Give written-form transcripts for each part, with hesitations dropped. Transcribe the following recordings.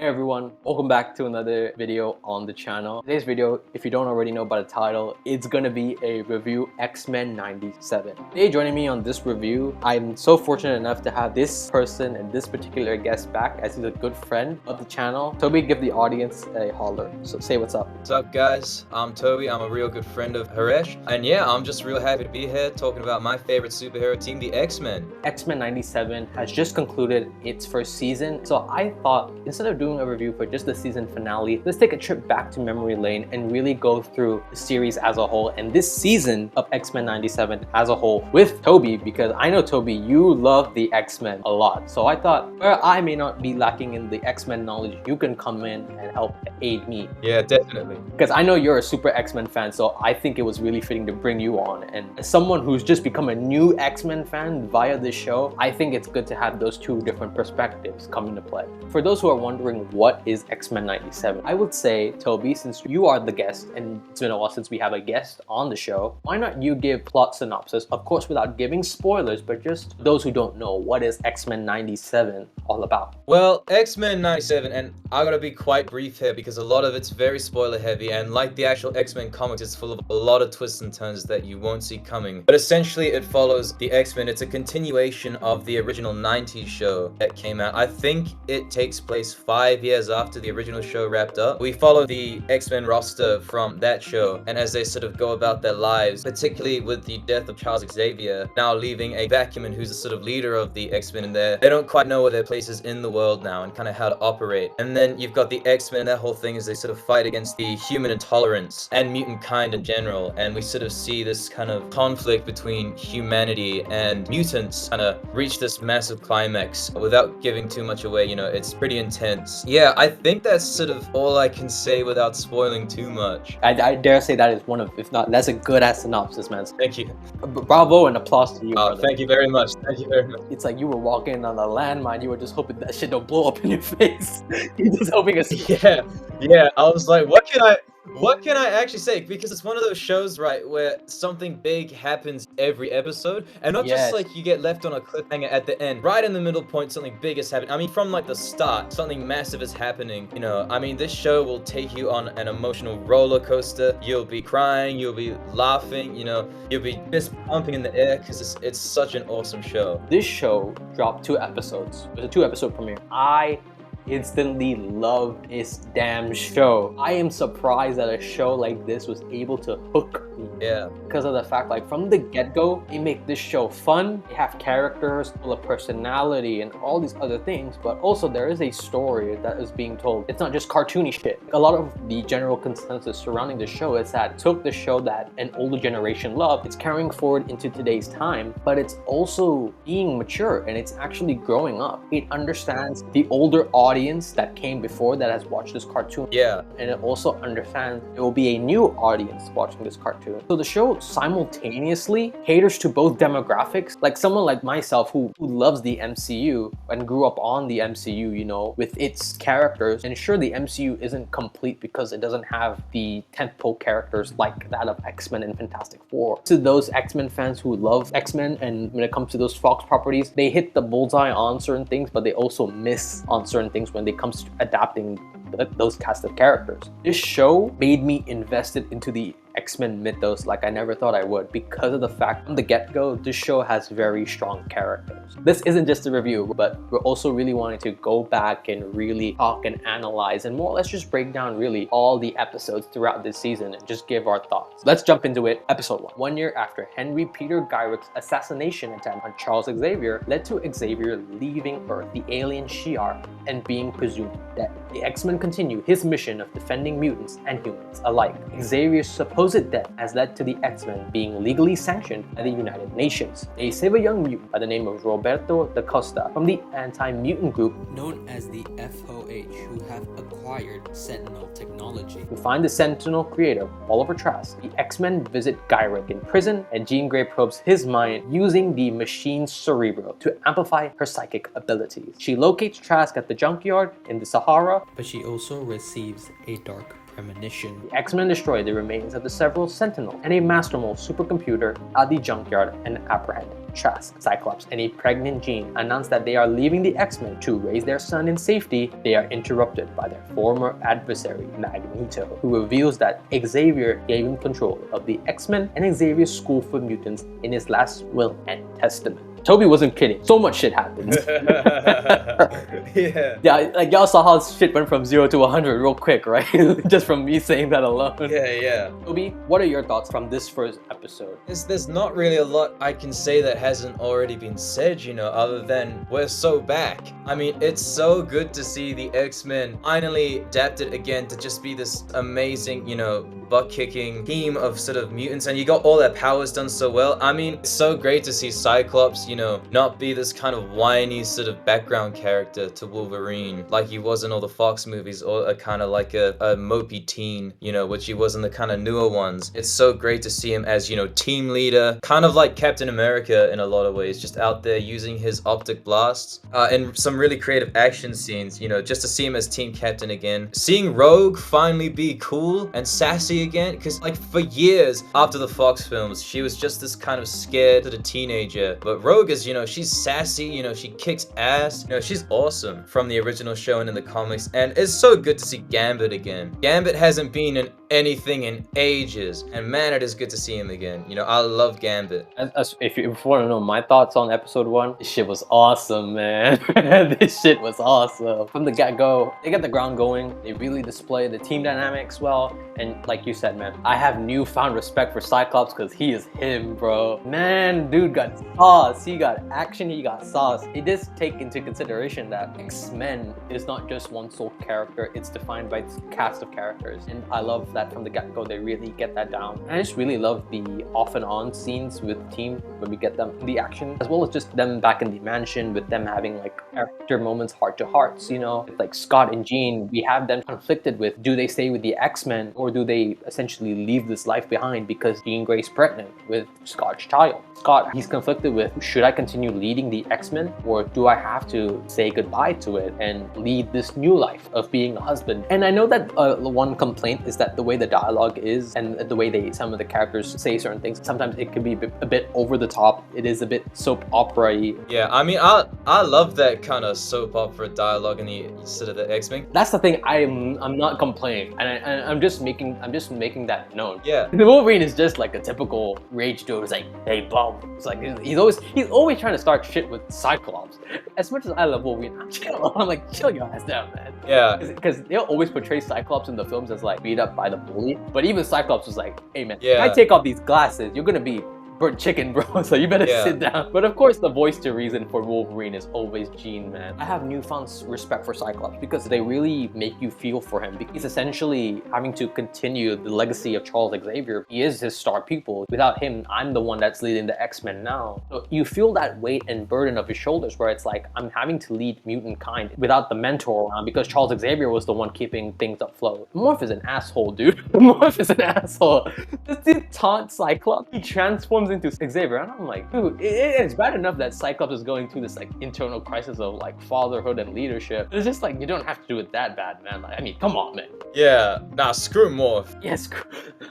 Hey everyone, welcome back to another video on the channel. Today's video, if you don't already know by the title, it's gonna be a review Xmen 97. Today joining me on this review, I'm so fortunate enough to have this person and this particular guest back, as he's a good friend of the channel. Toby, give the audience a holler. So say what's up. What's up guys, I'm Toby, I'm a real good friend of Haresh, and yeah, I'm just real happy to be here talking about my favorite superhero team, the X-Men. Xmen 97 has just concluded its first season, so I thought instead of doing a review for just the season finale, let's take a trip back to memory lane and really go through the series as a whole and this season of Xmen 97 as a whole with Toby, because I know Toby, you love the X-Men a lot. So I thought, where I may not be lacking in the X-Men knowledge, you can come in and help aid me. Yeah, definitely. Because I know you're a super X-Men fan, so I think it was really fitting to bring you on. And as someone who's just become a new X-Men fan via this show, I think it's good to have those two different perspectives come into play. For those who are wondering what is Xmen 97, I would say, Toby, since you are the guest and it's been a while since we have a guest on the show, why not you give plot synopsis, of course without giving spoilers, but just those who don't know, what is Xmen 97 all about? Well, X-Men 97, and I gotta be quite brief here because a lot of it's very spoiler heavy, and like the actual X-Men comics, it's full of a lot of twists and turns that you won't see coming. But essentially it follows the X-Men. It's a continuation of the original 90s show that came out. I think it takes place 5 years after the original show wrapped up. We follow the X-Men roster from that show, and as they sort of go about their lives, particularly with the death of Charles Xavier, now leaving a vacuum who's the sort of leader of the X-Men in there. They don't quite know where their place is in the world now and kind of how to operate. And then you've got the X-Men, their whole thing is they sort of fight against the human intolerance and mutant kind in general, and we sort of see this kind of conflict between humanity and mutants kind of reach this massive climax. Without giving too much away, you know, it's pretty intense. Yeah, I think that's sort of all I can say without spoiling too much. I dare say that is one of, if not, that's a good ass synopsis, man. Thank you. Bravo and applause to you. Thank you very much. Thank you very much. It's like you were walking on a landmine, you were just hoping that shit don't blow up in your face. You're just hoping it's... Yeah, I was like, what can I actually say? Because it's one of those shows, right, where something big happens every episode, and not just like you get left on a cliffhanger at the end. Right in the middle point, something big is happening. I mean, from like the start, something massive is happening. You know, I mean, this show will take you on an emotional roller coaster. You'll be crying, you'll be laughing, you know, you'll be fist pumping in the air because it's such an awesome show. This show dropped 2 episodes. It was a 2-episode premiere. I instantly loved this damn show. I am surprised that a show like this was able to hook me. Yeah. Because of the fact, like, from the get-go, they make this show fun. They have characters full of personality and all these other things, but also there is a story that is being told. It's not just cartoony shit. A lot of the general consensus surrounding the show is that it took the show that an older generation loved, it's carrying forward into today's time, but it's also being mature and it's actually growing up. It understands the older audience that came before that has watched this cartoon. Yeah. And it also understands there will be a new audience watching this cartoon. So the show simultaneously caters to both demographics. Like someone like myself who loves the MCU and grew up on the MCU, you know, with its characters. And sure, the MCU isn't complete because it doesn't have the tentpole characters like that of X-Men and Fantastic Four. To those X-Men fans who love X-Men, and when it comes to those Fox properties, they hit the bullseye on certain things, but they also miss on certain things when it comes to adapting those cast of characters. This show made me invested into the X-Men mythos like I never thought I would, because of the fact from the get-go, this show has very strong characters. This isn't just a review, but we're also really wanting to go back and really talk and analyze and more or less just break down really all the episodes throughout this season and just give our thoughts. Let's jump into it. Episode 1. 1 year after Henry Peter Gyrick's assassination attempt on Charles Xavier led to Xavier leaving Earth, the alien Shi'ar, and being presumed dead. The X-Men continue his mission of defending mutants and humans alike. Xavier's supposed death has led to the X-Men being legally sanctioned by the United Nations. They save a young mutant by the name of Roberto da Costa from the anti-mutant group known as the FOH, who have acquired Sentinel technology. To find the Sentinel creator, Oliver Trask, the X-Men visit Gyrick in prison, and Jean Grey probes his mind using the machine's cerebro to amplify her psychic abilities. She locates Trask at the junkyard in the Sahara, but she also receives a dark premonition. The X-Men destroy the remains of the several Sentinels and a Master Mold supercomputer at the junkyard and apprehend Trask, Cyclops, and a pregnant Jean announce that they are leaving the X-Men to raise their son in safety, they are interrupted by their former adversary, Magneto, who reveals that Xavier gave him control of the X-Men and Xavier's School for Mutants in his last will and testament. Toby wasn't kidding. So much shit happened. Yeah, like y'all saw how shit went from 0 to 100 real quick, right? Just from me saying that alone. Yeah. Toby, what are your thoughts from this first episode? There's not really a lot I can say that hasn't already been said, other than we're so back. I mean, it's so good to see the X-Men finally adapted again to just be this amazing, butt-kicking team of sort of mutants, and you got all their powers done so well. I mean, it's so great to see Cyclops, not be this kind of whiny sort of background character to Wolverine like he was in all the Fox movies, or a kind of like a mopey teen, which he was in the kind of newer ones. It's so great to see him as, team leader, kind of like Captain America in a lot of ways, just out there using his optic blasts, and some really creative action scenes, just to see him as team captain again. Seeing Rogue finally be cool and sassy again, because like for years after the Fox films, she was just this kind of scared sort of teenager, but Rogue is, she's sassy, she kicks ass, she's awesome from the original show and in the comics, and it's so good to see Gambit again. Gambit hasn't been in anything in ages, and man, it is good to see him again. I love Gambit. If you want to know my thoughts on episode 1, this shit was awesome, man. This shit was awesome. From the get-go, they get the ground going, they really display the team dynamics well, and like you said, man, I have newfound respect for Cyclops because he is him, bro. Man, dude got sauce, he got action, he got sauce. It does take into consideration that X-Men is not just one sole character, it's defined by its cast of characters, and I love that from the get-go they really get that down. And I just really love the off and on scenes with the team when we get them in the action, as well as just them back in the mansion with them having like character moments, heart to hearts, with like Scott and Jean. We have them conflicted with, do they stay with the X-Men or do they essentially leave this life behind because Jean Grey's pregnant with Scott's child. Scott, he's conflicted with, should I continue leading the X-Men or do I have to say goodbye to it and lead this new life of being a husband? And I know that one complaint is that the way the dialogue is and the way some of the characters say certain things, sometimes it can be a bit over the top. It is a bit soap opera-y. Yeah, I mean, I love that kind of soap opera dialogue in the sort of the X-Men. That's the thing. I'm not complaining, and I'm just making that known. Yeah. The Wolverine is just like a typical rage dude. It's like, hey, bum. It's like he's always trying to start shit with Cyclops. As much as I love Wolverine, I'm like, chill your ass down, man. Yeah. Because they'll always portray Cyclops in the films as like beat up by the bully, but even Cyclops was like, hey man, yeah, if I take off these glasses, you're gonna be burnt chicken, bro, so you better sit down. But of course, the voice to reason for Wolverine is always Jean, man. I have newfound respect for Cyclops because they really make you feel for him. He's essentially having to continue the legacy of Charles Xavier. He is his star pupil. Without him, I'm the one that's leading the X-Men now. So you feel that weight and burden of his shoulders where it's like, I'm having to lead mutantkind without the mentor around because Charles Xavier was the one keeping things afloat. Morph is an asshole, dude. Morph is an asshole. This dude taunts Cyclops. He transforms into Xavier, and I'm like, dude, it's bad enough that Cyclops is going through this like internal crisis of like fatherhood and leadership. It's just like, you don't have to do it that bad, man. Like, I mean, come on, man. Yeah, nah, screw Morph. Yes,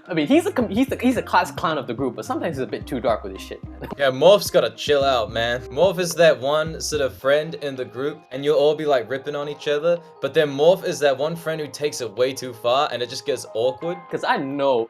I mean, he's a class clown of the group, but sometimes he's a bit too dark with his shit, man. Yeah, Morph's gotta chill out, man. Morph is that one sort of friend in the group, and you'll all be like ripping on each other, but then Morph is that one friend who takes it way too far, and it just gets awkward. Because I know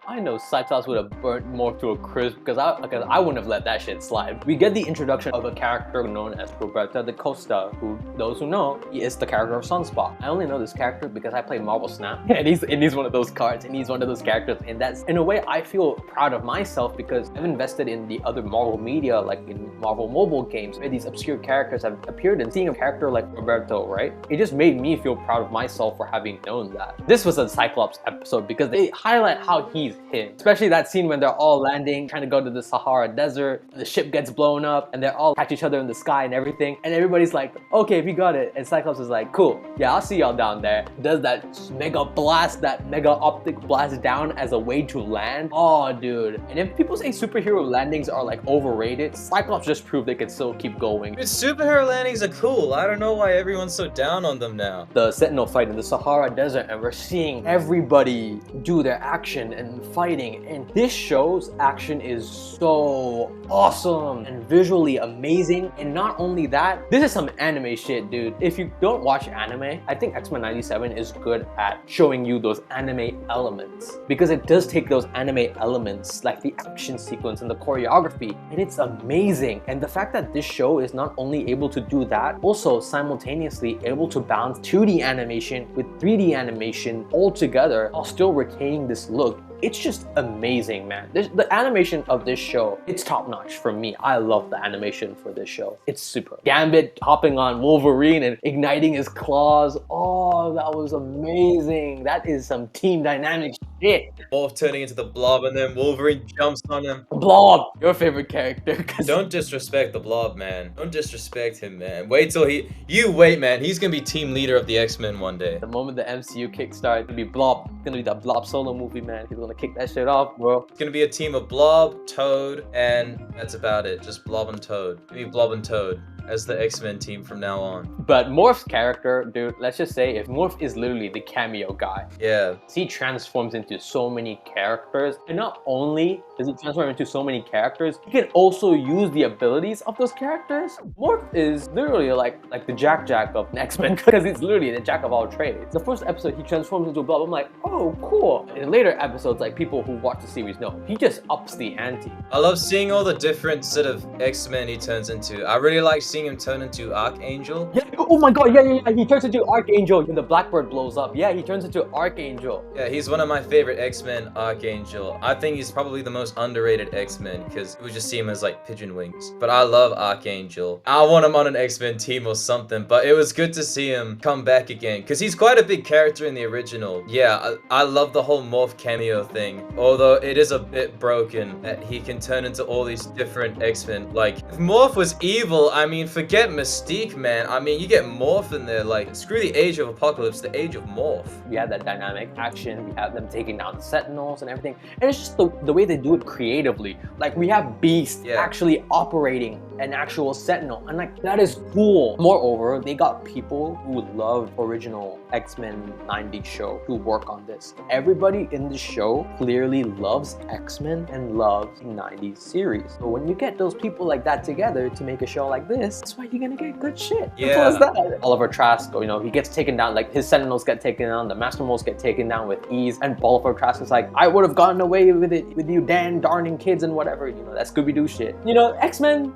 Cyclops would have burnt Morph to a crisp, because I wouldn't have let that shit slide. We get the introduction of a character known as Roberto da Costa, who, those who know, he is the character of Sunspot. I only know this character because I play Marvel Snap, and he's one of those cards, and he's one of those characters, and that's, in a way, I feel proud of myself because I've invested in the other Marvel media, like in Marvel mobile games, where these obscure characters have appeared, and seeing a character like Roberto, right? It just made me feel proud of myself for having known that. This was a Cyclops episode because they highlight how he's him, especially that scene when they're all landing, trying to go to the Sahara Desert, the ship gets blown up, and they're all catch each other in the sky and everything, and everybody's like, okay, we got it, and Cyclops is like, cool, yeah, I'll see y'all down there. Does that mega blast, that mega optic blast down as a way to land. Oh, dude. And if people say superhero landings are like overrated, Cyclops just proved they could still keep going. Dude, superhero landings are cool. I don't know why everyone's so down on them now. The Sentinel fight in the Sahara Desert, and we're seeing everybody do their action and fighting, and this show's action is so so awesome and visually amazing. And not only that, this is some anime shit, dude. If you don't watch anime, I think X-Men 97 is good at showing you those anime elements, because it does take those anime elements like the action sequence and the choreography, and it's amazing. And the fact that this show is not only able to do that, also simultaneously able to balance 2D animation with 3D animation all together while still retaining this look. It's just amazing, man. The animation of this show, it's top notch for me. I love the animation for this show. It's super. Gambit hopping on Wolverine and igniting his claws. Oh, that was amazing. That is some team dynamic shit. Morph turning into the Blob and then Wolverine jumps on him. Blob, your favorite character. Don't disrespect the Blob, man. Don't disrespect him, man. Wait till you wait, man. He's gonna be team leader of the X-Men one day. The moment the MCU kickstart, it's gonna be Blob. It's gonna be that Blob solo movie, man. He's gonna kick that shit off, bro. It's gonna be a team of Blob, Toad, and that's about it. Just Blob and Toad. Maybe Blob and Toad as the X-Men team from now on. But Morph's character, dude, let's just say if Morph is literally the cameo guy. Yeah. He transforms into so many characters, and not only does he transform into so many characters, he can also use the abilities of those characters. Morph is literally like the Jack of X-Men, because he's literally the jack of all trades. The first episode, he transforms into a Blob. I'm like, oh, cool. In later episodes, like people who watch the series know, he just ups the ante. I love seeing all the different sort of X-Men he turns into. I really like seeing him turn into Archangel. Yeah. Oh my god, yeah. He turns into Archangel when the Blackbird blows up. Yeah, he turns into Archangel. Yeah, he's one of my favorite X-Men, Archangel. I think he's probably the most underrated X-Men because we just see him as like pigeon wings. But I love Archangel. I want him on an X-Men team or something, but it was good to see him come back again because he's quite a big character in the original. Yeah, I love the whole Morph cameo thing, although it is a bit broken that he can turn into all these different X-Men. Like, if Morph was evil, I mean, forget Mystique, man. I mean, you get Morph in there, like, screw the Age of Apocalypse, the Age of Morph. We have that dynamic action, we have them taking down the Sentinels and everything, and it's just the way they do it creatively. Like, we have Beast actually operating an actual Sentinel, and like, that is cool. Moreover, they got people who love original X-Men 90s show to work on this. Everybody in the show clearly loves X-Men and loves the 90s series. So when you get those people like that together to make a show like this, that's why you're gonna get good shit. Yeah. Simple as that. Oliver Trask, you know, he gets taken down, like his Sentinels get taken down, the Master Molds get taken down with ease, and Oliver Trask is like, I would have gotten away with it with you Dan darning kids and whatever, you know, that Scooby-Doo shit. You know, X-Men,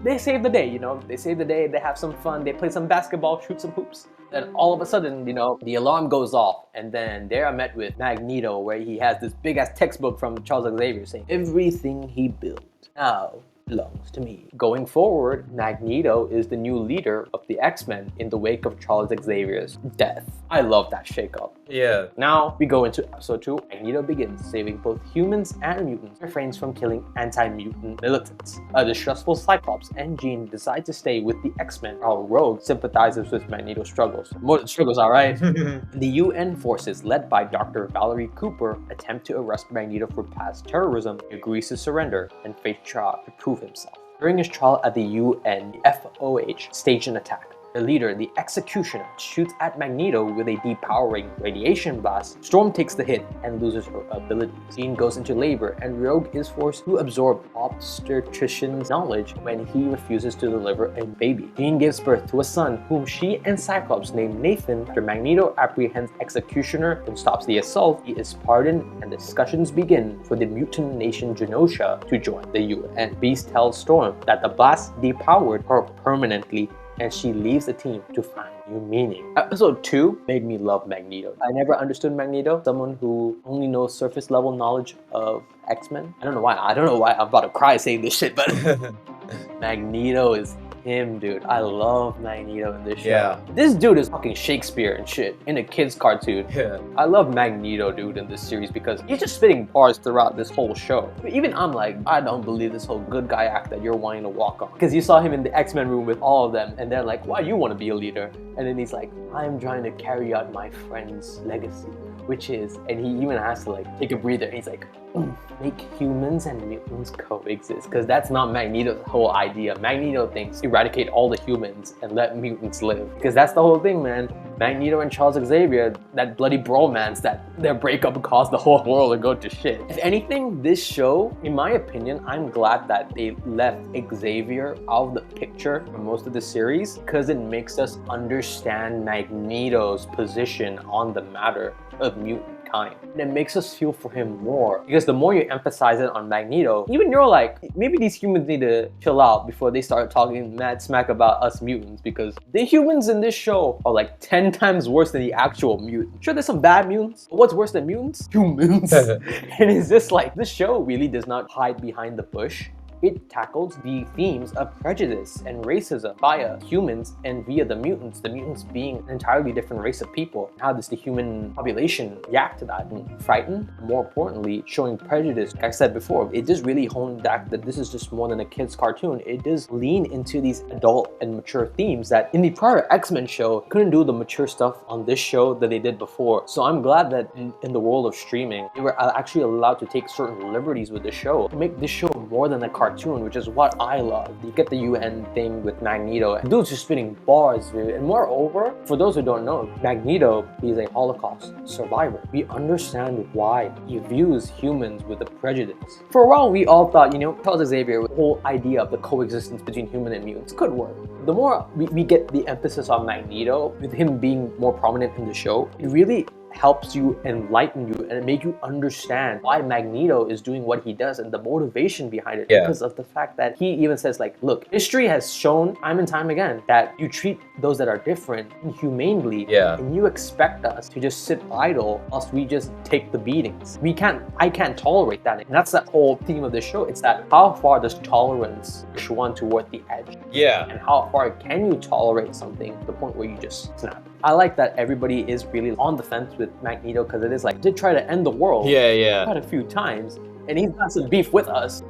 they save the day, you know, they save the day, they have some fun, they play some basketball, shoot some hoops. Then all of a sudden, you know, the alarm goes off, and then they are met with Magneto, where he has this big ass textbook from Charles Xavier saying, everything he built now belongs to me. Going forward, Magneto is the new leader of the X-Men in the wake of Charles Xavier's death. I love that shakeup. Yeah. Now we go into episode 2. Magneto begins saving both humans and mutants, refrains from killing anti-mutant militants. A distrustful Cyclops and Jean decide to stay with the X-Men, while Rogue sympathizes with Magneto's struggles. More than struggles, alright? The UN forces, led by Dr. Valerie Cooper, attempt to arrest Magneto for past terrorism. He agrees to surrender and face trial to prove himself. During his trial at the UN, the FOH staged an attack. The leader, the Executioner, shoots at Magneto with a depowering radiation blast. Storm takes the hit and loses her abilities. Jean goes into labor, and Rogue is forced to absorb obstetrician's knowledge when he refuses to deliver a baby. Jean gives birth to a son, whom she and Cyclops name Nathan. After Magneto apprehends Executioner and stops the assault, he is pardoned, and discussions begin for the mutant nation Genosha to join the UN. Beast tells Storm that the blast depowered her permanently, and she leaves the team to find new meaning. Episode 2 made me love Magneto. I never understood Magneto, someone who only knows surface level knowledge of X-Men. I don't know why I'm about to cry saying this shit, but Magneto is him, dude. I love Magneto in this show. Yeah. This dude is fucking Shakespeare and shit in a kid's cartoon. Yeah. I love Magneto, dude, in this series because he's just spitting bars throughout this whole show. Even I'm like, I don't believe this whole good guy act that you're wanting to walk on. Because you saw him in the X-Men room with all of them, and they're like, why do you want to be a leader? And then he's like, I'm trying to carry out my friend's legacy, which is, and he even has to like take a breather. And he's like, make humans and mutants coexist, because that's not Magneto's whole idea. Magneto thinks eradicate all the humans and let mutants live, because that's the whole thing, man. Magneto and Charles Xavier, that bloody bromance, that their breakup caused the whole world to go to shit. If anything, this show, in my opinion, I'm glad that they left Xavier out of the picture for most of the series, because it makes us understand Magneto's position on the matter of mutantkind. And it makes us feel for him more, because the more you emphasize it on Magneto, even you're like, maybe these humans need to chill out before they start talking mad smack about us mutants, because the humans in this show are like 10 times worse than the actual mutants. Sure, there's some bad mutants, but what's worse than mutants? Humans. And it's just like, this show really does not hide behind the bush. It tackles the themes of prejudice and racism via humans and via the mutants being an entirely different race of people. How does the human population react to that? And frightened? More importantly, showing prejudice. Like I said before, it just really honed back that this is just more than a kid's cartoon. It does lean into these adult and mature themes that in the prior X-Men show couldn't do the mature stuff on this show that they did before. So I'm glad that in the world of streaming, they were actually allowed to take certain liberties with the show to make this show more than a cartoon, which is what I love. You get the UN thing with Magneto, and dude's just spitting bars, dude. And moreover, for those who don't know, Magneto is a Holocaust survivor. We understand why he views humans with a prejudice. For a while, we all thought, you know, Charles Xavier, the whole idea of the coexistence between human and mutants could work. The more we get the emphasis on Magneto, with him being more prominent in the show, it really helps you enlighten you and make you understand why Magneto is doing what he does and the motivation behind it, because of the fact that he even says, like, look, history has shown time and time again that you treat those that are different inhumanely, and you expect us to just sit idle whilst we just take the beatings. I can't tolerate that. And that's the whole theme of the show. It's that how far does tolerance push one toward the edge? And how far can you tolerate something to the point where you just snap? I like that everybody is really on the fence with Magneto, because it is like, did try to end the world quite a few times, and he's got some beef with us.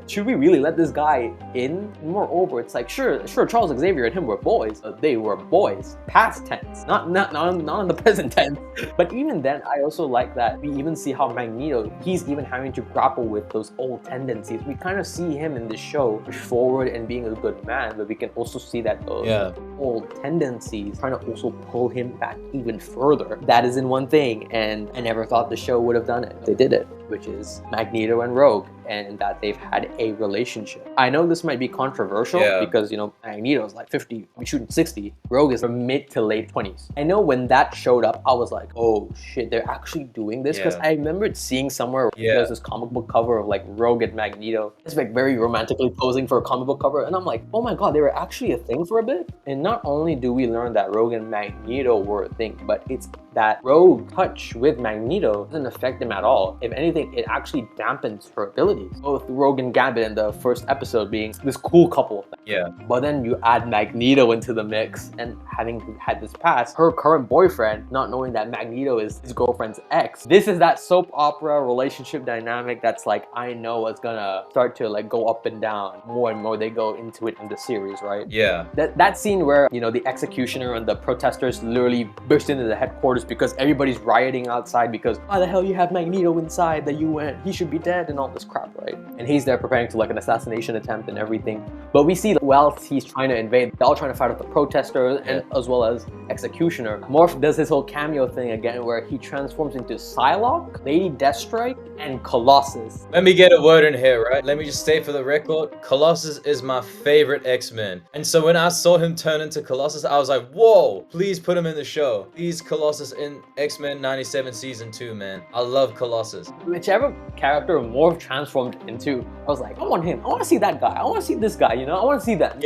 Should we really let this guy in? And moreover, it's like, sure, Charles Xavier and him were boys. They were boys, past tense, not in the present tense. But even then, I also like that we even see how Magneto, he's even having to grapple with those old tendencies. We kind of see him in this show push forward and being a good man, but we can also see that those old tendencies trying to also pull him back even further. That is in one thing, and I never thought the show would have done it. They did it, which is Magneto and Rogue, and that they've had a relationship. I know this might be controversial because, you know, Magneto's like 50, we shooting 60. Rogue is from mid to late 20s. I know when that showed up, I was like, oh shit, they're actually doing this? Because I remembered seeing somewhere there's this comic book cover of like Rogue and Magneto. It's like very romantically posing for a comic book cover, and I'm like, oh my god, they were actually a thing for a bit? And not only do we learn that Rogue and Magneto were a thing, but it's that Rogue touch with Magneto doesn't affect him at all. If anything, it actually dampens her abilities. Both Rogue and Gambit in the first episode being this cool couple. But then you add Magneto into the mix, and having had this past, her current boyfriend, not knowing that Magneto is his girlfriend's ex. This is that soap opera relationship dynamic that's like, I know it's gonna start to like go up and down more and more they go into it in the series, right? That scene where, you know, the executioner and the protesters literally burst into the headquarters because everybody's rioting outside because why the hell you have Magneto inside the UN? He should be dead and all this crap, right? And he's there preparing to like an assassination attempt and everything. But we see whilst he's trying to invade, they're all trying to fight off the protesters and as well as Executioner. Morph does his whole cameo thing again where he transforms into Psylocke, Lady Deathstrike, and Colossus. Let me get a word in here, right? Let me just say for the record, Colossus is my favorite X-Men. And so when I saw him turn into Colossus, I was like, whoa, please put him in the show. Please Colossus in X-Men 97 season 2, man. I love Colossus. Whichever character Morph transformed into, I was like, I want him. I want to see that guy. I want to see this guy, you know? I want to see that.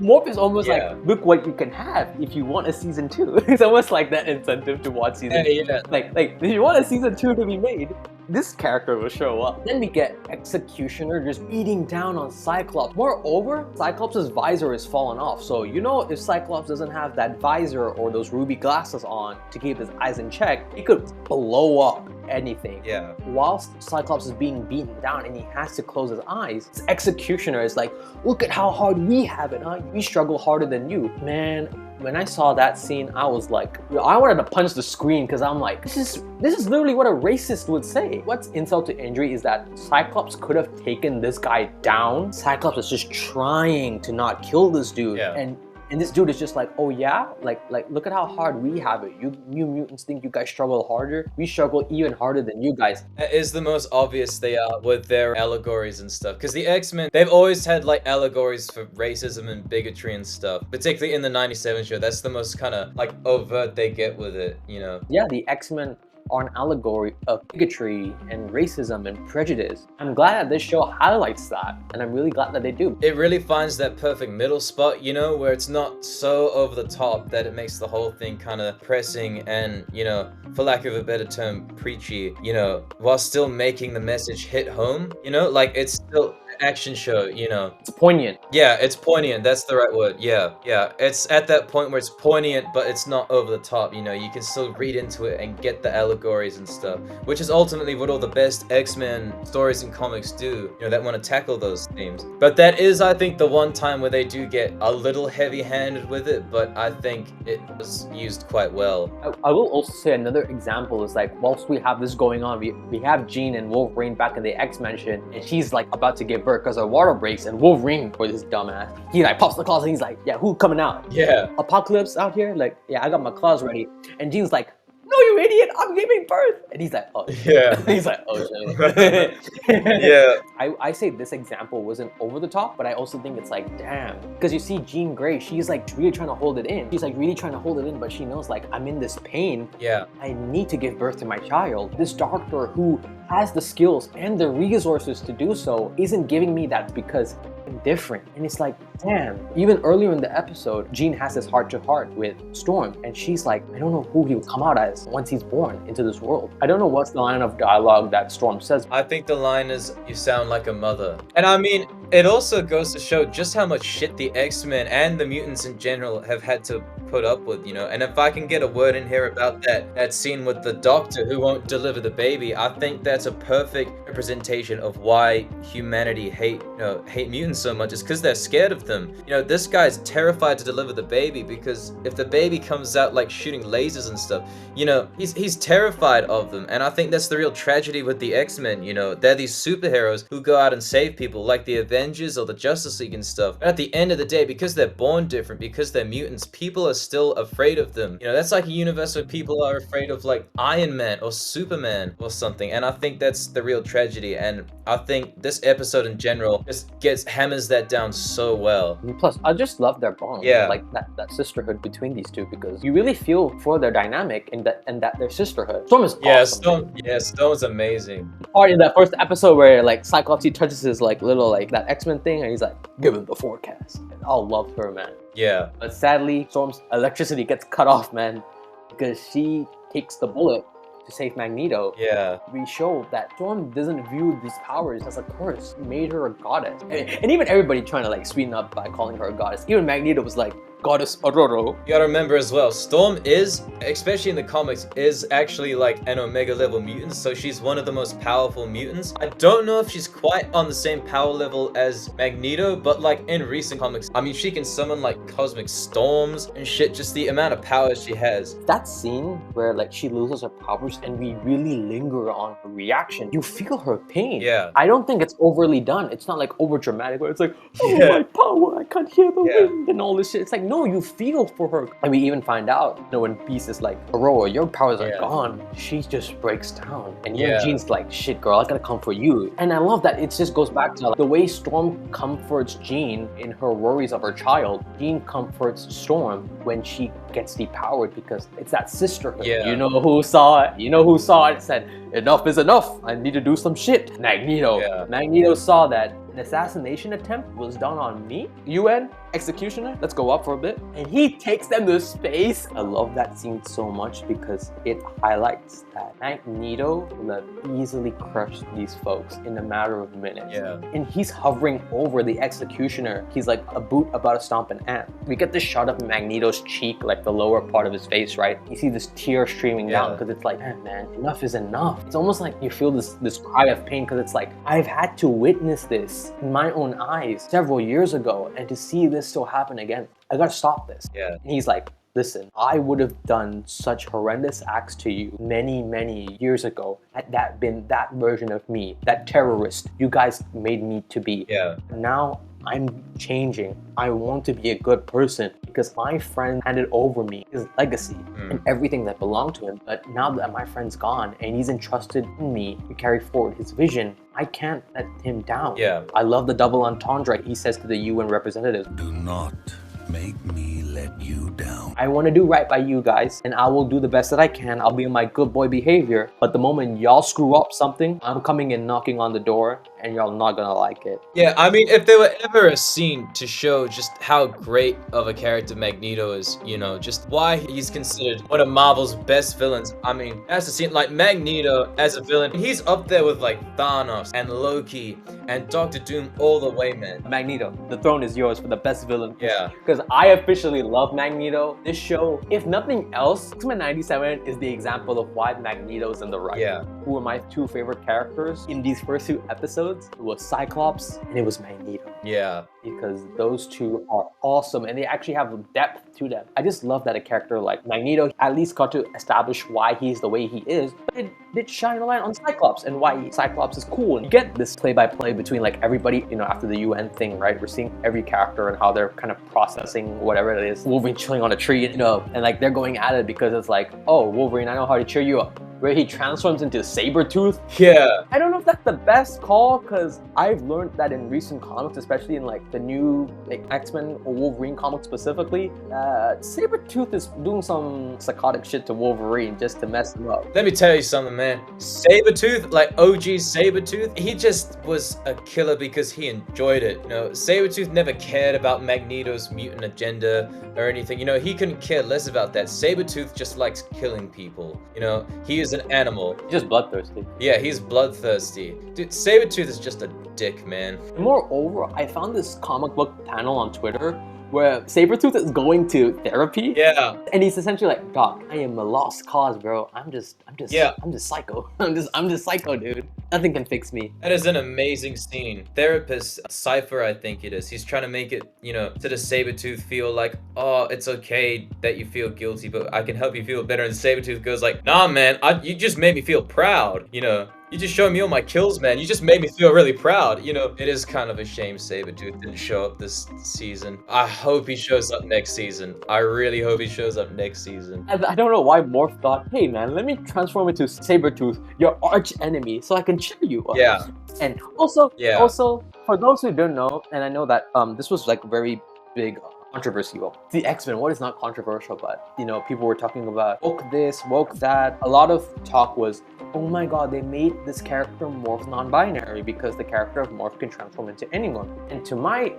Morph is almost like, look what you can have if you want a season 2. It's almost like that incentive to watch season 2. Like, if you want a season 2 to be made, this character will show up. Then we get Executioner just beating down on Cyclops. Moreover, Cyclops' visor is fallen off. So, you know, if Cyclops doesn't have that visor or those ruby glasses on to keep his eyes in check, he could blow up anything. Whilst Cyclops is being beaten down and he has to close his eyes, his Executioner is like, look at how hard we have it, huh? We struggle harder than you. Man, when I saw that scene, I was like, I wanted to punch the screen because I'm like, this is literally what a racist would say. What's insult to injury is that Cyclops could have taken this guy down. Cyclops is just trying to not kill this dude. And And this dude is just like, oh yeah, like look at how hard we have it. You mutants think you guys struggle harder. We struggle even harder than you guys. That is the most obvious they are with their allegories and stuff. Because the X-Men, they've always had like allegories for racism and bigotry and stuff. Particularly in the 97 show, that's the most kind of like overt they get with it, you know? Yeah, the X-Men are an allegory of bigotry and racism and prejudice. I'm glad that this show highlights that, and I'm really glad that they do. It really finds that perfect middle spot, you know, where it's not so over the top that it makes the whole thing kind of pressing and, you know, for lack of a better term, preachy, you know, while still making the message hit home, you know, like it's still action show, you know. It's poignant. Yeah, it's poignant. That's the right word. Yeah. It's at that point where it's poignant, but it's not over the top, you know. You can still read into it and get the allegories and stuff, which is ultimately what all the best X-Men stories and comics do, you know, that want to tackle those themes. But that is, I think, the one time where they do get a little heavy-handed with it, but I think it was used quite well. I will also say another example is like, whilst we have this going on, we have Jean and Wolverine back in the X mansion, and she's like about to give birth because her water breaks, and Wolverine, for this dumbass, he like pops the claws and he's like, yeah, who coming out? Yeah. Apocalypse out here? Like, yeah, I got my claws ready. And Jean's like, no, you idiot, I'm giving birth. And he's like, oh. Yeah. He's like, oh shit. Yeah. I say this example wasn't over the top, but I also think it's like, damn. Because you see Jean Grey, she's like really trying to hold it in. She's like really trying to hold it in, but she knows like, I'm in this pain. Yeah. I need to give birth to my child. This doctor who has the skills and the resources to do so isn't giving me that because I'm different. And it's like, damn. Even earlier in the episode, Jean has this heart-to-heart with Storm, and she's like, I don't know who he will come out as once he's born into this world. I don't know what's the line of dialogue that Storm says. I think the line is, you sound like a mother. And I mean, it also goes to show just how much shit the X-Men and the mutants in general have had to put up with, you know. And if I can get a word in here about that scene with the doctor who won't deliver the baby, I think that's a perfect representation of why humanity hate mutants so much. It's because they're scared of them. You know, this guy's terrified to deliver the baby because if the baby comes out like shooting lasers and stuff, you know, he's terrified of them. And I think that's the real tragedy with the X-Men, you know. They're these superheroes who go out and save people like the Avengers or the Justice League and stuff. But at the end of the day, because they're born different, because they're mutants, people are still afraid of them. You know, that's like a universe where people are afraid of like Iron Man or Superman or something. And I think that's the real tragedy. And I think this episode in general just hammers that down so well. And plus, I just love their bond. Yeah. Like that sisterhood between these two, because you really feel for their dynamic and that their sisterhood. Storm is awesome. Storm's amazing. Part in that first episode where like Cyclops, he touches his like little like that X-Men thing and he's like, give him the forecast. And I love her, man. Yeah. But sadly, Storm's electricity gets cut off, man, because she takes the bullet to save Magneto. Yeah. We show that Storm doesn't view these powers as a curse. It made her a goddess. And even everybody trying to like sweeten up by calling her a goddess. Even Magneto was like, Goddess Aurora. You gotta remember as well, Storm is, especially in the comics, is actually like an Omega level mutant, so she's one of the most powerful mutants. I don't know if she's quite on the same power level as Magneto, but like in recent comics, I mean, she can summon like cosmic storms and shit, just the amount of power she has. That scene where like she loses her powers and we really linger on her reaction, you feel her pain. Yeah. I don't think it's overly done. It's not like over dramatic where it's like, oh my power, I can't hear the wind and all this shit. It's like, no, you feel for her. And we even find out, you know, when Beast is like, Aurora, your powers are gone, she just breaks down. And Jean's like, shit, girl, I gotta come for you. And I love that it just goes back to like, the way Storm comforts Jean in her worries of her child. Jean comforts Storm when she gets depowered because it's that sisterhood. Yeah. You know who saw it? You know who saw it and said, enough is enough. I need to do some shit. Magneto. Yeah. Magneto saw that an assassination attempt was done on me. UN, executioner, let's go up for a bit. And he takes them to space. I love that scene so much because it highlights that Magneto will have easily crushed these folks in a matter of minutes. Yeah. And he's hovering over the executioner. He's like a boot about to stomp an ant. We get this shot of Magneto's cheek, like the lower part of his face, right? You see this tear streaming down because it's like, man, enough is enough. It's almost like you feel this cry of pain because it's like, I've had to witness this in my own eyes several years ago, and to see this still happen again, I gotta stop this. Yeah. And he's like, listen, I would have done such horrendous acts to you many, many years ago had that been that version of me, that terrorist you guys made me to be. Yeah. Now I'm changing. I want to be a good person. because my friend handed over me his legacy and everything that belonged to him. But now that my friend's gone and he's entrusted in me to carry forward his vision, I can't let him down. Yeah. I love the double entendre he says to the UN representatives. Do not make me let you down. I want to do right by you guys, and I will do the best that I can. I'll be in my good boy behavior. But the moment y'all screw up something, I'm coming and knocking on the door, and y'all not gonna like it. Yeah, I mean, if there were ever a scene to show just how great of a character Magneto is, you know, just why he's considered one of Marvel's best villains. I mean, that's the scene, like Magneto as a villain, he's up there with like Thanos and Loki and Doctor Doom all the way, man. Magneto, the throne is yours for the best villain. Yeah. Because I officially love Magneto. This show, if nothing else, X-Men 97 is the example of why Magneto's in the right. Yeah. Who were my two favorite characters in these first two episodes? It was Cyclops and it was Magneto. Yeah. Because those two are awesome and they actually have depth to them. I just love that a character like Magneto at least got to establish why he's the way he is, but it did shine a light on Cyclops and why Cyclops is cool. And you get this play-by-play between like everybody, you know, after the UN thing, right? We're seeing every character and how they're kind of processing whatever it is. Wolverine chilling on a tree, you know, and like they're going at it because it's like, oh, Wolverine, I know how to cheer you up. Where he transforms into Sabretooth. Yeah. I don't know if that's the best call, because I've learned that in recent comics, especially in like the new like, X-Men or Wolverine comics specifically, Sabretooth is doing some psychotic shit to Wolverine just to mess him up. Let me tell you something, man. Sabretooth, like OG Sabretooth, he just was a killer because he enjoyed it. You know, Sabretooth never cared about Magneto's mutant agenda or anything. You know, he couldn't care less about that. Sabretooth just likes killing people. You know, he is an animal. He's just bloodthirsty. Yeah, he's bloodthirsty. Dude, Sabretooth is just a dick, man. Moreover, I found this comic book panel on Twitter where Sabretooth is going to therapy. Yeah. And he's essentially like, Doc, I am a lost cause, bro. I'm just psycho. I'm just psycho, dude. Nothing can fix me. That is an amazing scene. Therapist Cypher, I think it is. He's trying to make it, you know, to the Sabretooth feel like, oh, it's okay that you feel guilty, but I can help you feel better. And Sabretooth goes like, nah, man, you just made me feel proud, you know. You just showed me all my kills, man. You just made me feel really proud. You know, it is kind of a shame Sabretooth didn't show up this season. I hope he shows up next season. I really hope he shows up next season. I don't know why Morph thought, hey man, let me transform into Sabretooth, your arch enemy, so I can cheer you up. Yeah. And also, Yeah. also, for those who don't know, and I know that this was like very big controversial. The X-Men, what is not controversial, but you know, people were talking about woke this, woke that. A lot of talk was, oh my god, they made this character Morph non-binary because the character of Morph can transform into anyone. And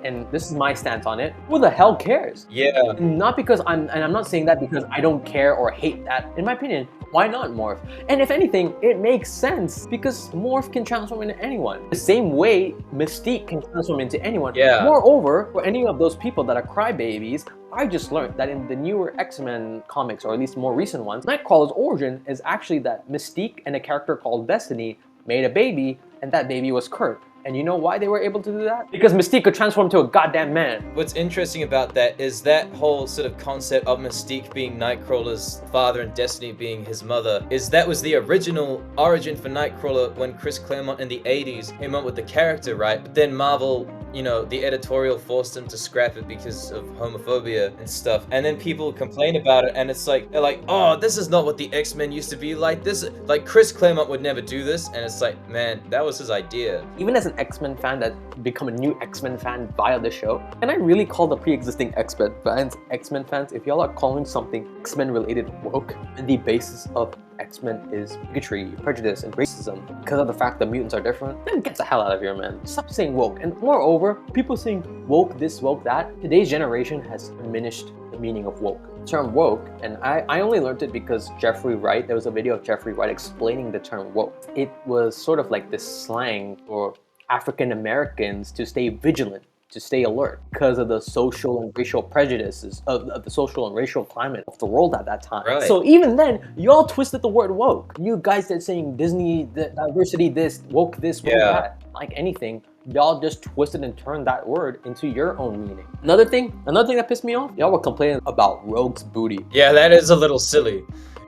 and this is my stance on it, who the hell cares? Yeah. Not because I'm not saying that because I don't care or hate that. In my opinion, why not Morph? And if anything, it makes sense because Morph can transform into anyone. The same way Mystique can transform into anyone. Yeah. Moreover, for any of those people that are crybabies, I just learned that in the newer X-Men comics, or at least more recent ones, Nightcrawler's origin is actually that Mystique and a character called Destiny made a baby, and that baby was Kurt. And you know why they were able to do that? Because Mystique could transform to a goddamn man. What's interesting about that is that whole sort of concept of Mystique being Nightcrawler's father and Destiny being his mother, is that was the original origin for Nightcrawler when Chris Claremont in the 80s came up with the character, right? But then Marvel, you know, the editorial forced him to scrap it because of homophobia and stuff. And then people complain about it, and it's like, they're like, oh, this is not what the X-Men used to be like. This, like, Chris Claremont would never do this. And it's like, man, that was his idea. Even as an X-Men fan that become a new X-Men fan via the show, and I really call the pre-existing X-Men fans, if y'all are calling something X-Men related woke, and the basis of X-Men is bigotry, prejudice, and racism because of the fact that mutants are different, then get the hell out of here, man. Stop saying woke. And moreover, people saying woke this, woke that, today's generation has diminished the meaning of woke. The term woke, and I only learned it because Jeffrey Wright, there was a video of Jeffrey Wright explaining the term woke. It was sort of like this slang for African Americans to stay vigilant, to stay alert because of the social and racial prejudices of the social and racial climate of the world at that time. Right. So even then, y'all twisted the word woke. You guys that saying Disney, the diversity this, woke this, woke that, like anything, y'all just twisted and turned that word into your own meaning. Another thing that pissed me off, y'all were complaining about Rogue's booty. Yeah, that is a little silly.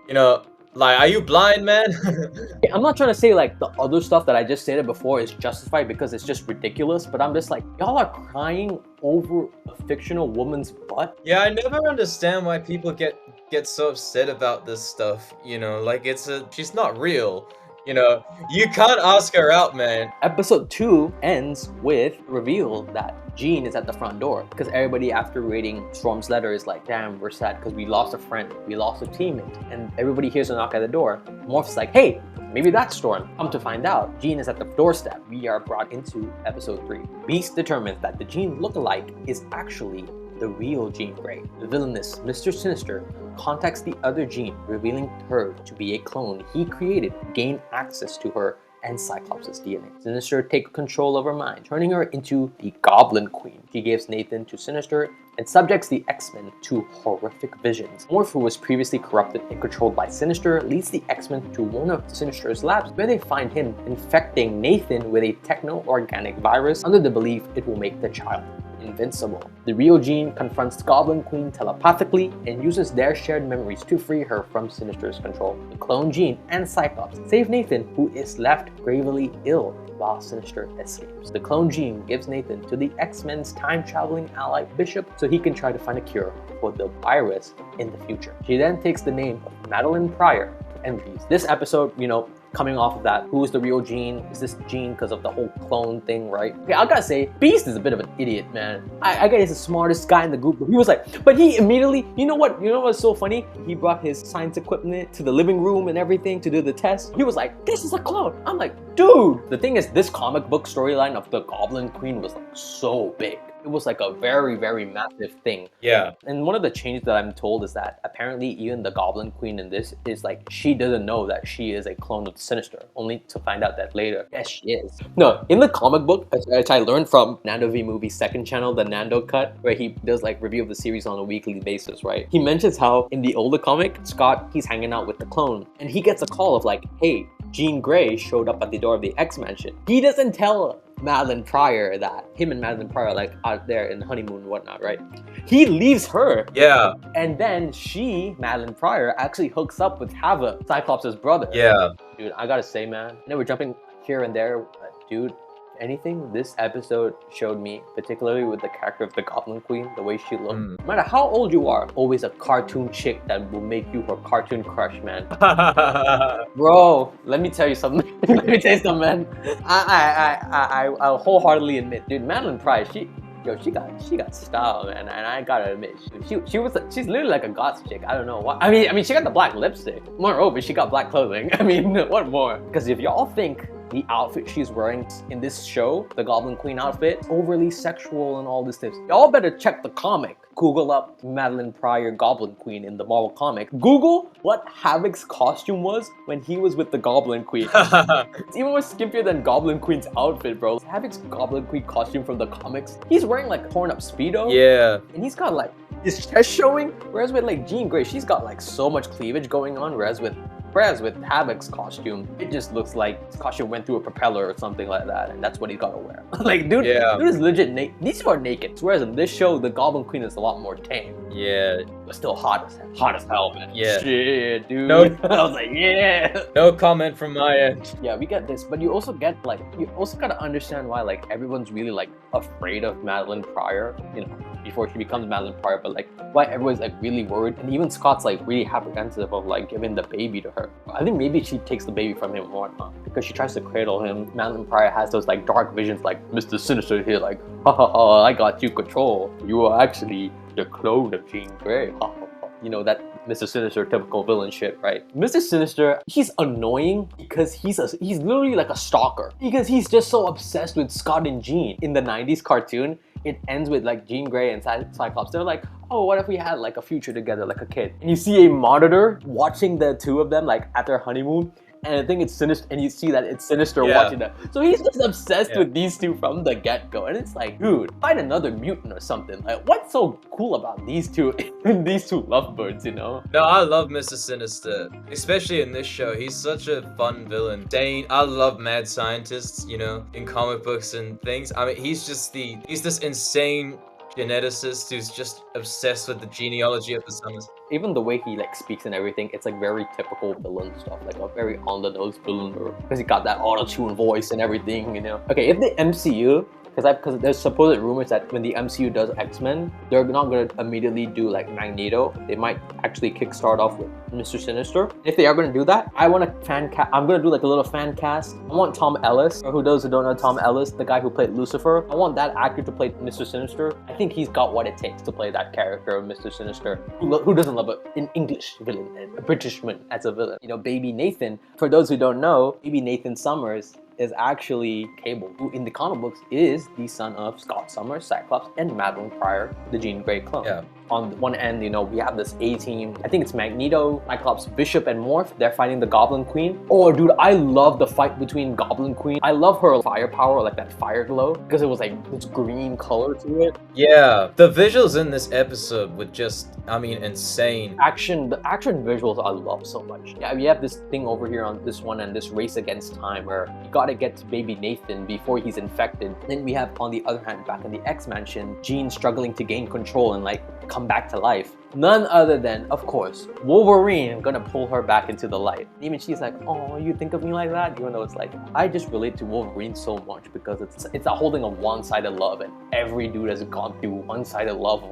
You know, Like, are you blind, man? I'm not trying to say like the other stuff that I just stated before is justified because it's just ridiculous, but I'm just like, y'all are crying over a fictional woman's butt? Yeah, I never understand why people get so upset about this stuff, you know, like she's not real, you know. You can't ask her out, man. Episode 2 ends with reveal that Jean is at the front door because everybody after reading Storm's letter is like, damn, we're sad because we lost a friend, we lost a teammate, and everybody hears a knock at the door. Morph's like, hey, maybe that's Storm. Come to find out, Jean is at the doorstep. We are brought into episode 3. Beast determines that the Jean lookalike is actually the real Jean Grey. The villainous Mr. Sinister contacts the other Jean, revealing her to be a clone he created to gain access to her and Cyclops' DNA. Sinister takes control of her mind, turning her into the Goblin Queen. She gives Nathan to Sinister and subjects the X-Men to horrific visions. Morph, who was previously corrupted and controlled by Sinister, leads the X-Men to one of Sinister's labs where they find him infecting Nathan with a techno-organic virus under the belief it will make the child invincible. The real Jean confronts Goblin Queen telepathically and uses their shared memories to free her from Sinister's control. The clone Jean and Cyclops save Nathan, who is left gravely ill while Sinister escapes. The clone Jean gives Nathan to the X-Men's time-traveling ally Bishop so he can try to find a cure for the virus in the future. She then takes the name of Madeline Pryor and leaves. This episode, you know, coming off of that, who is the real Jean? Is this Jean because of the whole clone thing, right? Okay, I gotta say, Beast is a bit of an idiot, man. I guess he's the smartest guy in the group, but he was like, but he immediately, you know what's so funny? He brought his science equipment to the living room and everything to do the test. He was like, this is a clone. I'm like, dude. The thing is, this comic book storyline of the Goblin Queen was like so big. It was like a very, very massive thing. Yeah. And one of the changes that I'm told is that apparently even the Goblin Queen in this is like, she doesn't know that she is a clone of Sinister, only to find out that later. Yes, she is. No, in the comic book, which I learned from Nando V Movie's second channel, the Nando Cut, where he does like review of the series on a weekly basis, right? He mentions how in the older comic, Scott, he's hanging out with the clone and he gets a call of like, hey, Jean Grey showed up at the door of the X Mansion. He doesn't tell Madeline Pryor that him and Madeline Pryor are like out there in the honeymoon and whatnot, right? He leaves her. Yeah. And then Madeline Pryor, actually hooks up with Hava, Cyclops' brother. Yeah. Dude, I gotta say, man, I know we're jumping here and there, but dude, anything this episode showed me, particularly with the character of the Goblin Queen, the way she looked, no matter how old you are, always a cartoon chick that will make you her cartoon crush, man. Bro, let me tell you something. Let me tell you something, man. I'll wholeheartedly admit, dude, Madeline Pryor, she got style, man, and I gotta admit, she's literally like a goth chick. I don't know why. I mean, she got the black lipstick. Moreover, she got black clothing. I mean, what more? Because if y'all think the outfit she's wearing in this show, the Goblin Queen outfit, overly sexual and all this stuff, y'all better check the comic. Google up Madeline Pryor Goblin Queen in the Marvel comic. Google what Havoc's costume was when he was with the Goblin Queen. It's even more skimpier than Goblin Queen's outfit, bro. Havoc's Goblin Queen costume from the comics, he's wearing like a torn up Speedo. Yeah. And he's got like his chest showing. Whereas with like Jean Grey, she's got like so much cleavage going on. Whereas with Havoc's costume, it just looks like his costume went through a propeller or something like that, and that's what he's gotta wear. Like, dude, dude is legit naked. These two are naked. Whereas in this show, the Goblin Queen is a lot more tame. Yeah. But still hot as hell, man. Yeah. Shit, dude. No. I was like, yeah. No comment from my end. Yeah, we get this, but you also gotta understand why like everyone's really like afraid of Madeline Pryor, you know, before she becomes Madeline Pryor, but like why everyone's like really worried, and even Scott's like really apprehensive of like giving the baby to her. I think maybe she takes the baby from him or whatnot because she tries to cradle him. Madeline Pryor has those like dark visions, like Mr. Sinister here, like, ha ha ha, I got you control. You are actually the clone of Jean Grey. Ha ha ha. You know, that Mr. Sinister typical villain shit, right? Mr. Sinister, he's annoying because he's literally like a stalker because he's just so obsessed with Scott and Jean. In the 90s cartoon, it ends with like Jean Grey and Cyclops. They're like, oh, what if we had like a future together, like a kid? And you see a monitor watching the two of them like at their honeymoon, and I think it's Sinister, and you see that it's Sinister watching them. So he's just obsessed with these two from the get-go, and it's like, dude, find another mutant or something. Like, what's so cool about these two, these two lovebirds, you know? No, I love Mr. Sinister, especially in this show. He's such a fun villain. Dane, I love mad scientists, you know, in comic books and things. I mean, he's this insane geneticist who's just obsessed with the genealogy of the summers. Even the way he like speaks and everything, it's like very typical villain stuff, like a very on the nose villain, because he got that auto-tune voice and everything, you know. Okay, if the MCU, because there's supposed rumors that when the MCU does X-Men, they're not gonna immediately do like Magneto. They might actually kickstart off with Mr. Sinister. If they are gonna do that, I want a fan cast. I'm gonna do like a little fan cast. I want Tom Ellis, or who don't know Tom Ellis, the guy who played Lucifer. I want that actor to play Mr. Sinister. I think he's got what it takes to play that character of Mr. Sinister. Who doesn't love an English villain, a Britishman as a villain? You know, Baby Nathan. For those who don't know, Baby Nathan Summers is actually Cable, who in the comic books is the son of Scott Summers, Cyclops, and Madeline Pryor, the Jean Grey clone. Yeah. On one end, you know, we have this A-team. I think it's Magneto, Cyclops, Bishop, and Morph. They're fighting the Goblin Queen. Oh, dude, I love the fight between Goblin Queen. I love her firepower, like that fire glow, because it was like this green color to it. Yeah, the visuals in this episode were just, I mean, insane. The action visuals I love so much. Yeah, we have this thing over here on this one and this race against time where you gotta get to baby Nathan before he's infected. Then we have, on the other hand, back in the X-Mansion, Jean struggling to gain control and like come back to life. None other than, of course, Wolverine gonna pull her back into the light. Even she's like, oh, you think of me like that? Even though it's like, I just relate to Wolverine so much because it's a holding a one-sided love, and every dude has gone through one-sided love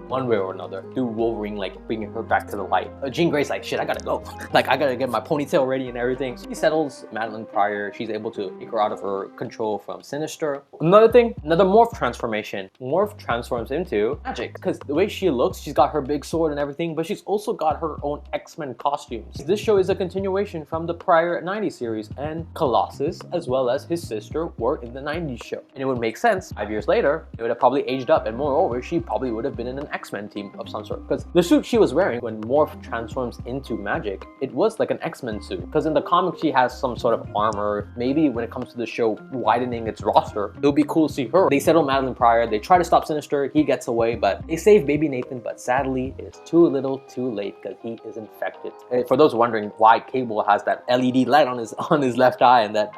one way or another, through Wolverine like bringing her back to the light. Jean Grey's like, shit, I gotta go. Like, I gotta get my ponytail ready and everything. She settles Madeline Pryor. She's able to take her out of her control from Sinister. Another thing, another Morph transformation. Morph transforms into Magic, because the way she looks, she's got her big sword and everything, but she's also got her own X-Men costumes. This show is a continuation from the prior 90s series, and Colossus, as well as his sister, were in the 90s show. And it would make sense, 5 years later, they would have probably aged up, and moreover, she probably would have been in an X-Men team of some sort, because the suit she was wearing when Morph transforms into Magic, it was like an X-Men suit, because in the comic she has some sort of armor. Maybe when it comes to the show widening its roster, it would be cool to see her. They settle Madeline Pryor, they try to stop Sinister, he gets away, but they save baby Nathan, but sadly it is too little too late because he is infected. And for those wondering why Cable has that LED light on his left eye and that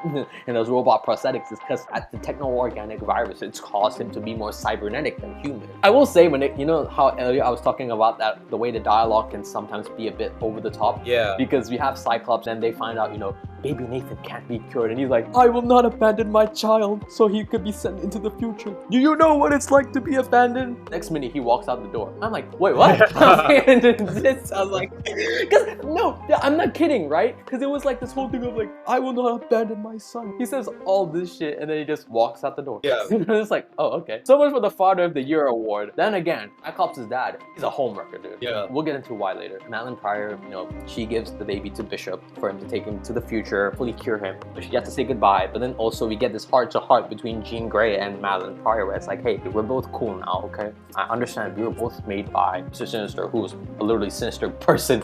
and those robot prosthetics, is because at the techno-organic virus, it's caused him to be more cybernetic than human. I will say, when it, you know how earlier I was talking about that the way the dialogue can sometimes be a bit over the top. Yeah. Because we have Cyclops and they find out, you know, baby Nathan can't be cured, and he's like, I will not abandon my child so he could be sent into the future. Do you know what it's like to be abandoned? Next minute he walks out the door. I'm like, wait, what? I was like, because no, I'm not kidding, right? Because it was like this whole thing of like, I will not abandon my son. He says all this shit and then he just walks out the door. Yeah. It's like, oh, okay. So much for the Father of the Year award. Then again, Cyclops' dad, he's a homewrecker, dude. Yeah. We'll get into why later. Madeline Pryor, you know, she gives the baby to Bishop for him to take him to the future, fully cure him. So she has to say goodbye, but then also we get this heart-to-heart between Jean Grey and Madeline Pryor where it's like, hey, we're both cool now, okay? I understand we were both made by Mr. Sinister, who's a literally sinister person,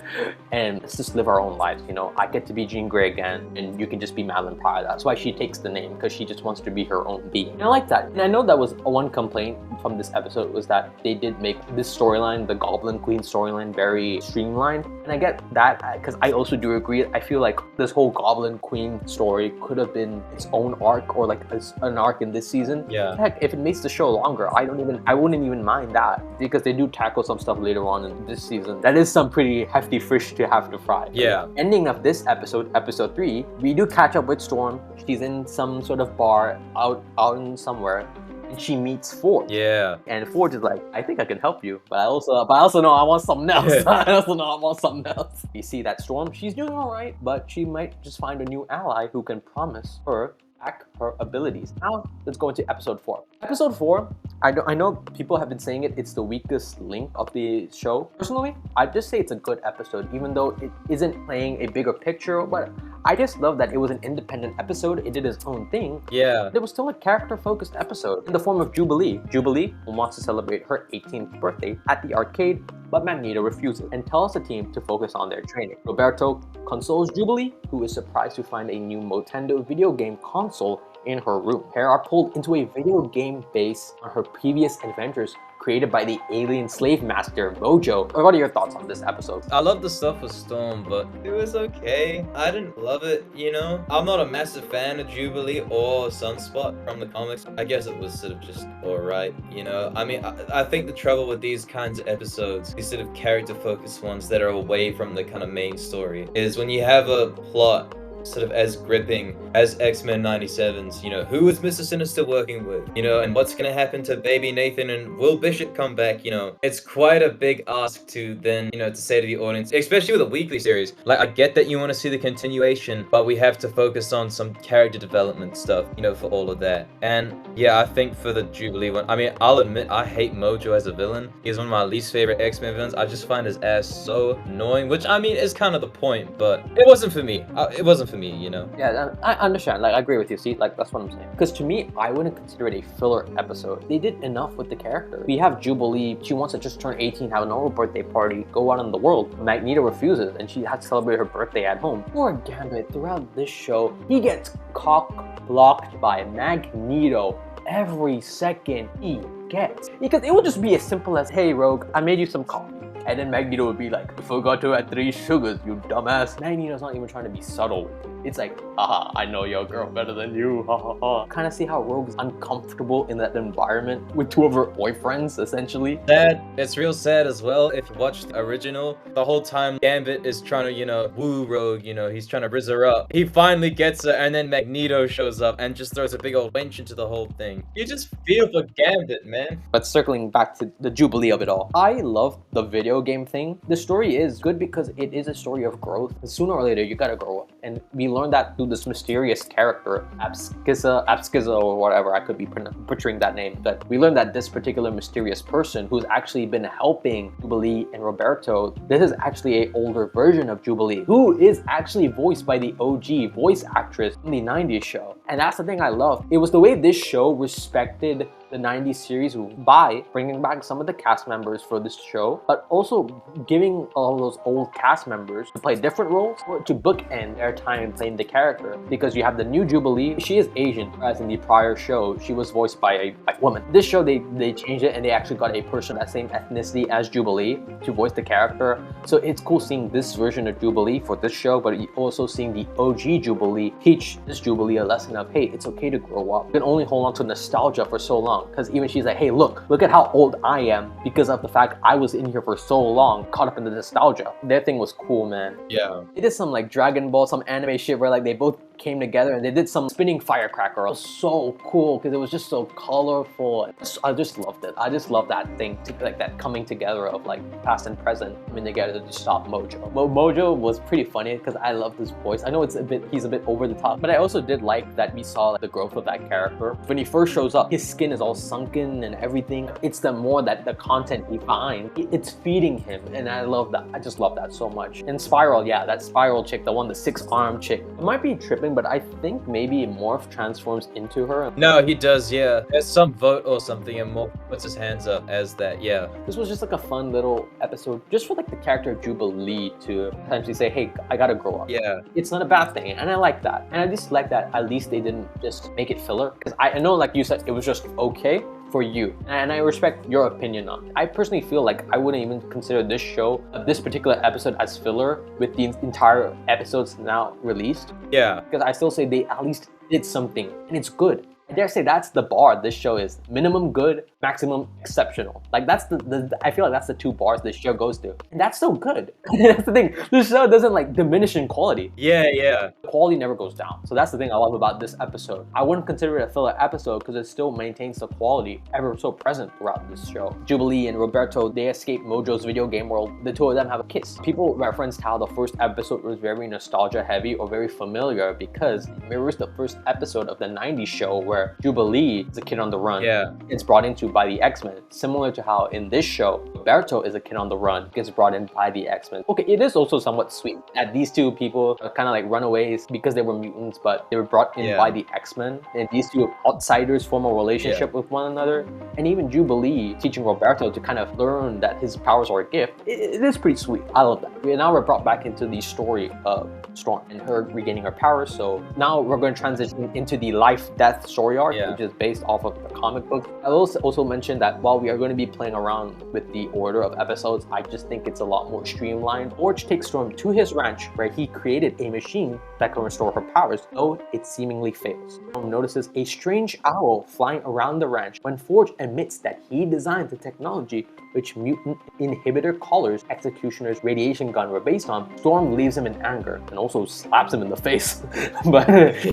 and let's just live our own lives, you know? I get to be Jean Grey again, and you can just be Madeline Pryor. That's why she takes the name, because she just wants to be her own being. And I like that. And I know that was one complaint from this episode, was that they did make this storyline, the Goblin Queen storyline, very streamlined. And I get that, because I also do agree. I feel like this whole Goblin Queen story could have been its own arc, or like an arc in this season. Yeah. Heck, if it makes the show longer, I wouldn't even mind that, because they do tackle some stuff later on in this season. That is some pretty hefty fish to have to fry. Yeah. Ending of this episode, episode 3, we do catch up with Storm. She's in some sort of bar out in somewhere. And she meets Forge. Yeah. And Forge is like, I think I can help you, but I also know I want something else. I also know I want something else. You see that Storm, she's doing all right, but she might just find a new ally who can promise her back her abilities. Now, let's go into episode 4. Episode 4, I know people have been saying it's the weakest link of the show. Personally, I just say it's a good episode, even though it isn't playing a bigger picture, but I just love that it was an independent episode. It did its own thing. Yeah. It was still a character-focused episode in the form of Jubilee. Jubilee wants to celebrate her 18th birthday at the arcade, but Magneto refuses and tells the team to focus on their training. Roberto consoles Jubilee, who is surprised to find a new Nintendo video game console in her room. Pair are pulled into a video game based on her previous adventures, created by the alien slave master Mojo. What are your thoughts on this episode? I love the stuff with Storm, but it was okay. I didn't love it, you know? I'm not a massive fan of Jubilee or Sunspot from the comics. I guess it was sort of just alright, you know? I mean, I think the trouble with these kinds of episodes, these sort of character-focused ones that are away from the kind of main story, is when you have a plot sort of as gripping as X-Men 97's, you know, who is Mr. Sinister working with, you know, and what's gonna happen to baby Nathan, and will Bishop come back, you know? It's quite a big ask to then, you know, to say to the audience, especially with a weekly series. Like, I get that you want to see the continuation, but we have to focus on some character development stuff, you know, for all of that. And yeah, I think for the Jubilee one, I mean, I'll admit, I hate Mojo as a villain. He's one of my least favorite X-Men villains. I just find his ass so annoying, which, I mean, is kind of the point, but it wasn't for me. It wasn't for me, you know? Yeah, I understand. Like, I agree with you. See, like, that's what I'm saying. Because to me, I wouldn't consider it a filler episode. They did enough with the character. We have Jubilee. She wants to just turn 18, have a normal birthday party, go out in the world. Magneto refuses, and she has to celebrate her birthday at home. Poor Gambit, throughout this show, he gets cock-blocked by Magneto every second he gets. Because it would just be as simple as, hey, Rogue, I made you some coffee. And then Magneto would be like, you forgot to add 3 sugars, you dumbass. Magneto's not even trying to be subtle with it. It's like, haha, I know your girl better than you, ha ha ha. Kind of see how Rogue's uncomfortable in that environment with 2 of her boyfriends, essentially. Sad. It's real sad as well. If you watch the original, the whole time Gambit is trying to, you know, woo Rogue, you know, he's trying to rizz her up. He finally gets her, and then Magneto shows up and just throws a big old wrench into the whole thing. You just feel for Gambit, man. But circling back to the Jubilee of it all, I love the video game thing. The story is good because it is a story of growth. Sooner or later, you gotta grow up. And we learned that through this mysterious character, Abskiza or whatever, I could be butchering that name, but we learned that this particular mysterious person who's actually been helping Jubilee and Roberto, this is actually an older version of Jubilee, who is actually voiced by the OG voice actress in the 90s show. And that's the thing I love. It was the way this show respected the 90s series by bringing back some of the cast members for this show, but also giving all those old cast members to play different roles or to bookend their time playing the character. Because you have the new Jubilee, she is Asian, whereas in the prior show, she was voiced by a white woman. This show, they changed it and they actually got a person that same ethnicity as Jubilee to voice the character. So it's cool seeing this version of Jubilee for this show, but also seeing the OG Jubilee teach this Jubilee a lesson of, hey, it's okay to grow up. You can only hold on to nostalgia for so long. Because even she's like, hey, look at how old I am because of the fact I was in here for so long, caught up in the nostalgia. Their thing was cool, man. Yeah. It did some like Dragon Ball, some anime shit where like they both came together and they did some spinning firecracker. It was so cool because it was just so colorful. I just loved it. I just love that thing, like that coming together of like past and present coming together to stop Mojo. Mojo was pretty funny because I love his voice. I know he's a bit over the top, but I also did like that we saw like, the growth of that character. When he first shows up, his skin is all sunken and everything. It's the more that the content behind, it's feeding him, and I love that. I just love that so much. And Spiral, yeah, that Spiral chick, the one, the 6-arm chick, it might be tripping, but I think maybe Morph transforms into her. No, he does, yeah. There's some vote or something and Morph puts his hands up as that, yeah. This was just like a fun little episode, just for like the character of Jubilee to potentially say, hey, I gotta grow up. Yeah. It's not a bad thing, and I like that. And I just like that at least they didn't just make it filler. Because I know, like you said, it was just okay for you, and I respect your opinion on it. I personally feel like I wouldn't even consider this show, this particular episode, as filler with the entire episodes now released. Yeah. Because I still say they at least did something, and it's good. I dare say that's the bar this show is. Minimum good, maximum exceptional. Like that's I feel like that's the 2 bars this show goes to. And that's so good. That's the thing. This show doesn't like diminish in quality. Yeah, yeah. The quality never goes down. So that's the thing I love about this episode. I wouldn't consider it a filler episode because it still maintains the quality ever so present throughout this show. Jubilee and Roberto, they escape Mojo's video game world. The 2 of them have a kiss. People referenced how the first episode was very nostalgia heavy or very familiar because it mirrors the first episode of the 90s show where Jubilee is a kid on the run. Yeah. It's brought into by the X-Men. Similar to how in this show, Roberto is a kid on the run, gets brought in by the X-Men. Okay, it is also somewhat sweet that these 2 people are kind of like runaways because they were mutants, but they were brought in by the X-Men. And these 2 outsiders form a relationship with one another. And even Jubilee teaching Roberto to kind of learn that his powers are a gift. It is pretty sweet. I love that. Now we're brought back into the story of Storm and her regaining her powers. So now we're going to transition into the life-death story Story Arc, Yeah. which is based off of the comic book. I will also mention that while we are going to be playing around with the order of episodes, I just think it's a lot more streamlined. Forge takes Storm to his ranch where he created a machine that can restore her powers, though it seemingly fails. Storm notices a strange owl flying around the ranch when Forge admits that he designed the technology which mutant inhibitor collars Executioner's radiation gun were based on. Storm leaves him in anger and also slaps him in the face. But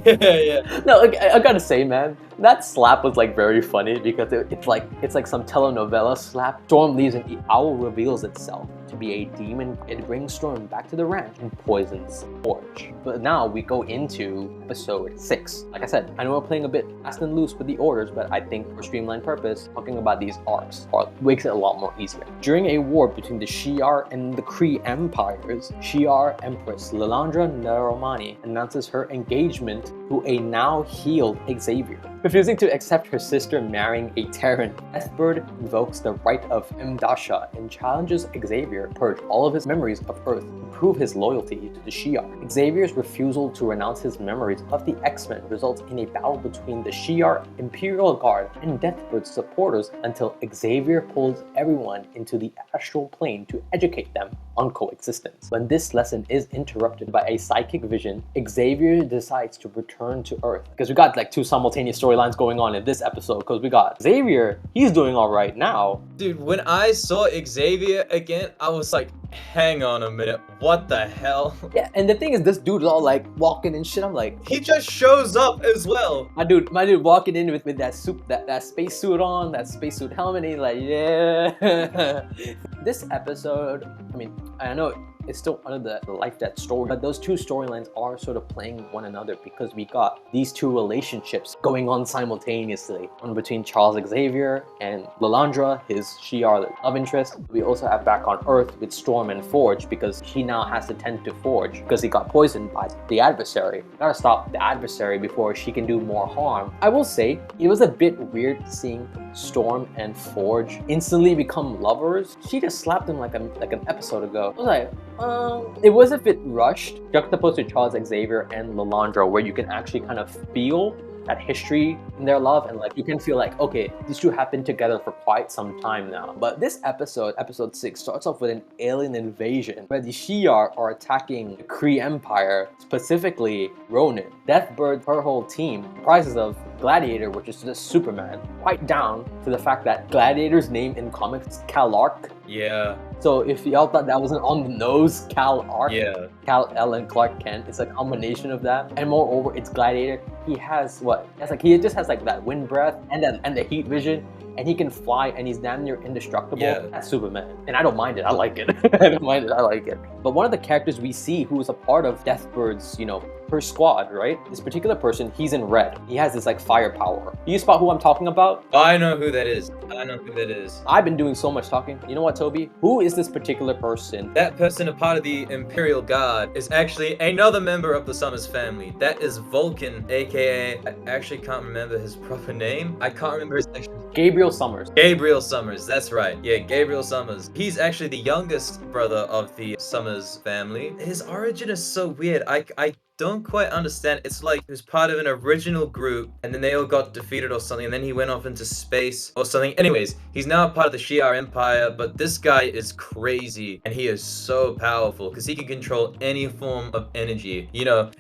Yeah. no, I gotta say, man, that slap was like very funny because it's like some telenovela slap. Storm leaves and the owl reveals itself to be a demon. It brings Storm back to the ranch and poisons Forge. But now we go into episode 6. Like I said, I know we're playing a bit fast and loose with the orders, but I think for streamlined purpose, talking about these arcs makes it a lot more easier. During a war between the Shi'ar and the Kree empires, Shi'ar Empress Lilandra Neromani announces her engagement to a now healed Xavier. Refusing to accept her sister marrying a Terran, Deathbird invokes the right of Mdasha and challenges Xavier to purge all of his memories of Earth to prove his loyalty to the Shi'ar. Xavier's refusal to renounce his memories of the X-Men results in a battle between the Shi'ar Imperial Guard and Deathbird's supporters until Xavier pulls everyone into the astral plane to educate them on coexistence. When this lesson is interrupted by a psychic vision, Xavier decides to return to Earth. Because we got like 2 simultaneous storylines going on in this episode, because we got Xavier, he's doing all right now. Dude, when I saw Xavier again, I was like, hang on a minute, what the hell? Yeah, and the thing is, this dude's all like walking and shit. I'm like, He just shows up as well. my dude walking in with that suit, that space suit on, that space suit helmet, and he's like, yeah. This episode, I mean, I know it's still under the LifeDeath story, but those 2 storylines are sort of playing one another because we got these 2 relationships going on simultaneously. One between Charles Xavier and Lilandra, his Shi'ar love interest. We also have back on Earth with Storm and Forge because she now has to tend to Forge because he got poisoned by the adversary. Gotta stop the adversary before she can do more harm. I will say, it was a bit weird seeing Storm and Forge instantly become lovers. She just slapped him like an episode ago. I was like, it was a bit rushed, juxtaposed to Charles Xavier and Lilandra, where you can actually kind of feel that history in their love, and like you can feel like, okay, these 2 have been together for quite some time now. But this episode 6, starts off with an alien invasion where the Shi'ar are attacking the Kree Empire, specifically Ronin. Deathbird, her whole team, comprises of Gladiator, which is just Superman, quite down to the fact that Gladiator's name in comics is Kal-Ark. Yeah. So if y'all thought that wasn't on the nose, Kal-Ark, Yeah. Kal-El and Clark Kent, it's a combination of that. And moreover, it's Gladiator. He has what? He just has like that wind breath and the heat vision, and he can fly, and he's damn near indestructible. Yeah. That's Superman, and I don't mind it. I like it. I don't mind it. I like it. But one of the characters we see who is a part of Deathbird's, her squad, right? This particular person, he's in red. He has this like firepower. Do you spot who I'm talking about? I know who that is. I've been doing so much talking. You know what, Toby? Who is this particular person? That person, a part of the Imperial Guard, is actually another member of the Summers family. That is Vulcan, aka, I actually can't remember his proper name. I can't remember his actual Gabriel Summers. Gabriel Summers, that's right. Yeah, Gabriel Summers. He's actually the youngest brother of the Summers family. His origin is so weird. I don't quite understand. It's like he was part of an original group and then they all got defeated or something, and then he went off into space or something. Anyways, he's now part of the Shi'ar Empire, but this guy is crazy and he is so powerful because he can control any form of energy,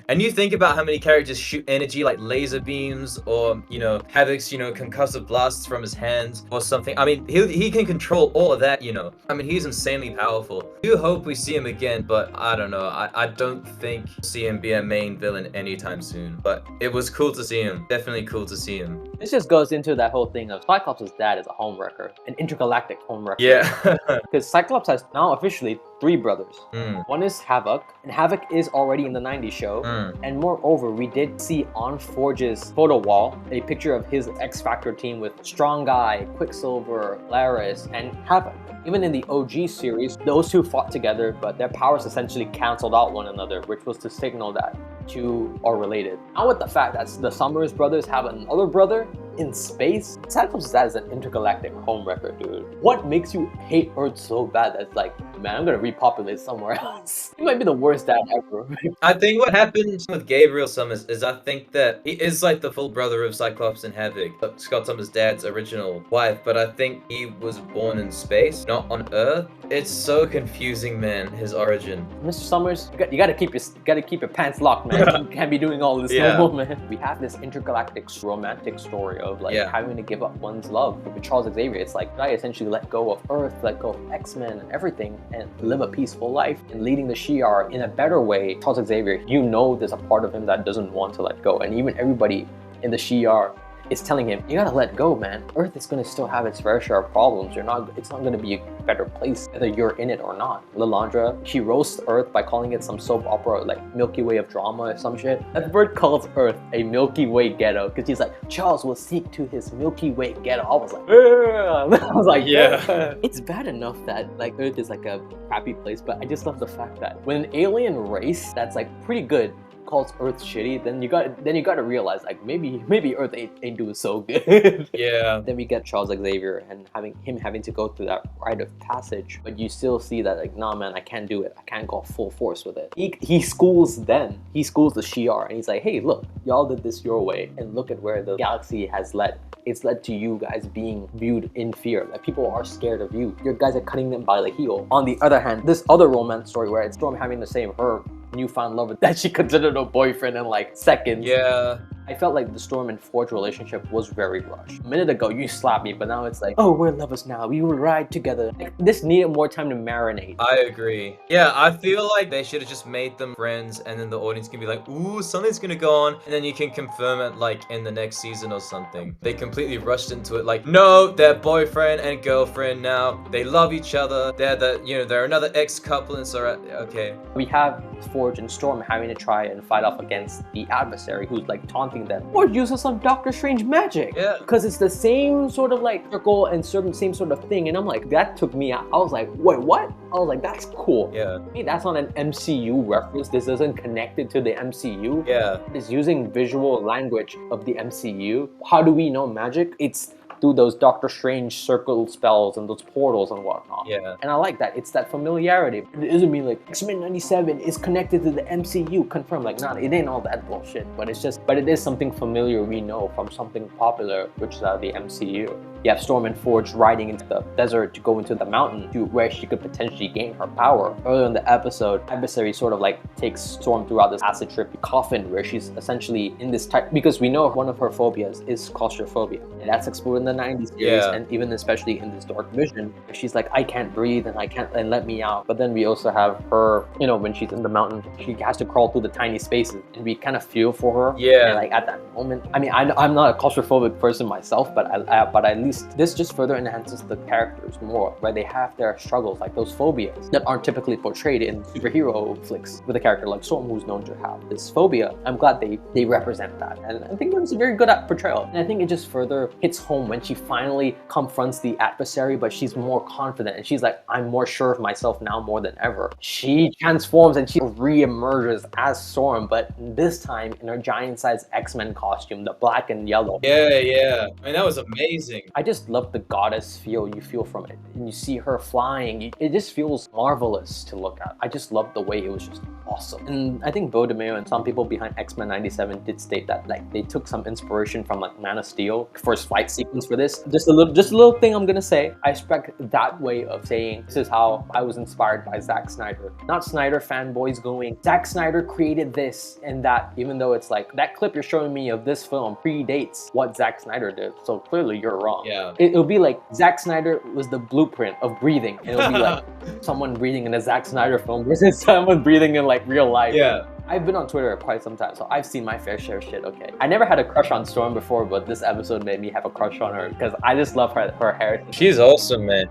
and you think about how many characters shoot energy like laser beams or, Havoc's, concussive blasts from his hands or something. I mean, he can control all of that, I mean, he's insanely powerful. I do hope we see him again, but I don't know. I don't think we'll see him be a main villain anytime soon, but it was cool to see him. Definitely cool to see him. This just goes into that whole thing of Cyclops' dad is a homewrecker, an intergalactic homewrecker. Yeah. Because Cyclops has now officially 3 brothers. Mm. One is Havoc, and Havoc is already in the 90s show. And moreover, we did see on Forge's photo wall a picture of his X-Factor team with Strong Guy, Quicksilver, Laris, and Havoc. Even in the OG series, those 2 fought together, but their powers essentially canceled out one another, which was to signal that 2 are related. Now with the fact that the Summers brothers have another brother, in space. Cyclops' dad is an intergalactic homewrecker, dude. What makes you hate Earth so bad that's like, man, I'm gonna repopulate somewhere else? He might be the worst dad ever. I think what happened with Gabriel Summers is I think that he is like the full brother of Cyclops and Havoc, Scott Summers' dad's original wife, but I think he was born in space, not on Earth. It's so confusing, man, his origin. Mr. Summers, you gotta keep your pants locked, man. You can't be doing all this no more, man. We have this intergalactic romantic story of like having to give up one's love. With Charles Xavier, it's like I essentially let go of Earth, let go of X-Men and everything, and live a peaceful life. And leading the Shi'ar in a better way. Charles Xavier, you know there's a part of him that doesn't want to let go, and even everybody in the Shi'ar is telling him, you gotta let go, man. Earth is gonna still have its fair share of problems. It's not gonna be a better place, whether you're in it or not. Lilandra, she roasts Earth by calling it some soap opera, like Milky Way of drama or some shit. That bird calls Earth a Milky Way ghetto, because she's like, Charles will seek to his Milky Way ghetto. I was like, I was like, yeah. It's bad enough that like Earth is like a crappy place, but I just love the fact that when an alien race that's like pretty good calls Earth shitty, then you got to realize like maybe Earth ain't doing so good. Yeah. Then we get Charles Xavier and having to go through that rite of passage, but you still see that like, nah, man, I can't do it. I can't go full force with it. He schools them. He schools the Shi'ar, and he's like, hey, look, y'all did this your way, and look at where the galaxy has led. It's led to you guys being viewed in fear. Like, people are scared of you. Your guys are cutting them by the heel. On the other hand, this other romance story where it's Storm having to save her newfound lover that she considered a boyfriend in like seconds. Yeah. I felt like the Storm and Forge relationship was very rushed. A minute ago, you slapped me, but now it's like, oh, we're lovers now. We will ride together. Like, this needed more time to marinate. I agree. Yeah, I feel like they should have just made them friends, and then the audience can be like, ooh, something's gonna go on, and then you can confirm it like in the next season or something. They completely rushed into it like, no, they're boyfriend and girlfriend now. They love each other. They're another ex-couple, and so okay. We have Forge and Storm having to try and fight off against the adversary who's like taunting them. Forge uses some Doctor Strange magic. Yeah. Because it's the same sort of like circle and same sort of thing. And I'm like, that took me out. I was like, wait, what? I was like, that's cool. Yeah. Hey, that's not an MCU reference. This isn't connected to the MCU. Yeah. It's using visual language of the MCU. How do we know magic? It's through those Doctor Strange circle spells and those portals and whatnot. Yeah. And I like that. It's that familiarity. It doesn't mean like X-Men 97 is connected to the MCU. Confirmed. Like, nah, it ain't all that bullshit. But it is something familiar we know from something popular, which is out of the MCU. You have Storm and Forge riding into the desert to go into the mountain to where she could potentially gain her power. Earlier in the episode, Adversary sort of like takes Storm throughout this acid trip coffin where she's essentially in this type, because we know one of her phobias is claustrophobia. And that's explored in the 90s series, and even especially in this Dark Vision. She's like, I can't breathe and let me out. But then we also have her, when she's in the mountain, she has to crawl through the tiny spaces, and we kind of feel for her. Yeah. And like at that moment, I mean, I'm not a claustrophobic person myself, but at least this just further enhances the characters more, where they have their struggles, like those phobias that aren't typically portrayed in superhero flicks with a character like Storm, who's known to have this phobia. I'm glad they represent that, and I think that was a very good portrayal. And I think it just further hits home when she finally confronts the adversary, but she's more confident, and she's like, I'm more sure of myself now more than ever. She transforms and she re-emerges as Storm, but this time in her giant-sized X-Men costume, the black and yellow. Yeah. I mean, that was amazing. I just love the goddess feel you feel from it. And you see her flying, it just feels marvelous to look at. I just love the way it was just awesome. And I think Bo DeMeo and some people behind X-Men 97 did state that like they took some inspiration from like Man of Steel for his fight sequence for this. Just a little thing I'm gonna say. I expect that way of saying this is how I was inspired by Zack Snyder. Not Snyder fanboys going, Zack Snyder created this and that, even though it's like that clip you're showing me of this film predates what Zack Snyder did. So clearly you're wrong. Yeah. It'll be like Zack Snyder was the blueprint of breathing. And it'll be like someone breathing in a Zack Snyder film versus someone breathing in like real life. Yeah. I've been on Twitter quite some time, so I've seen my fair share of shit, okay? I never had a crush on Storm before, but this episode made me have a crush on her because I just love her hair. She's awesome, man.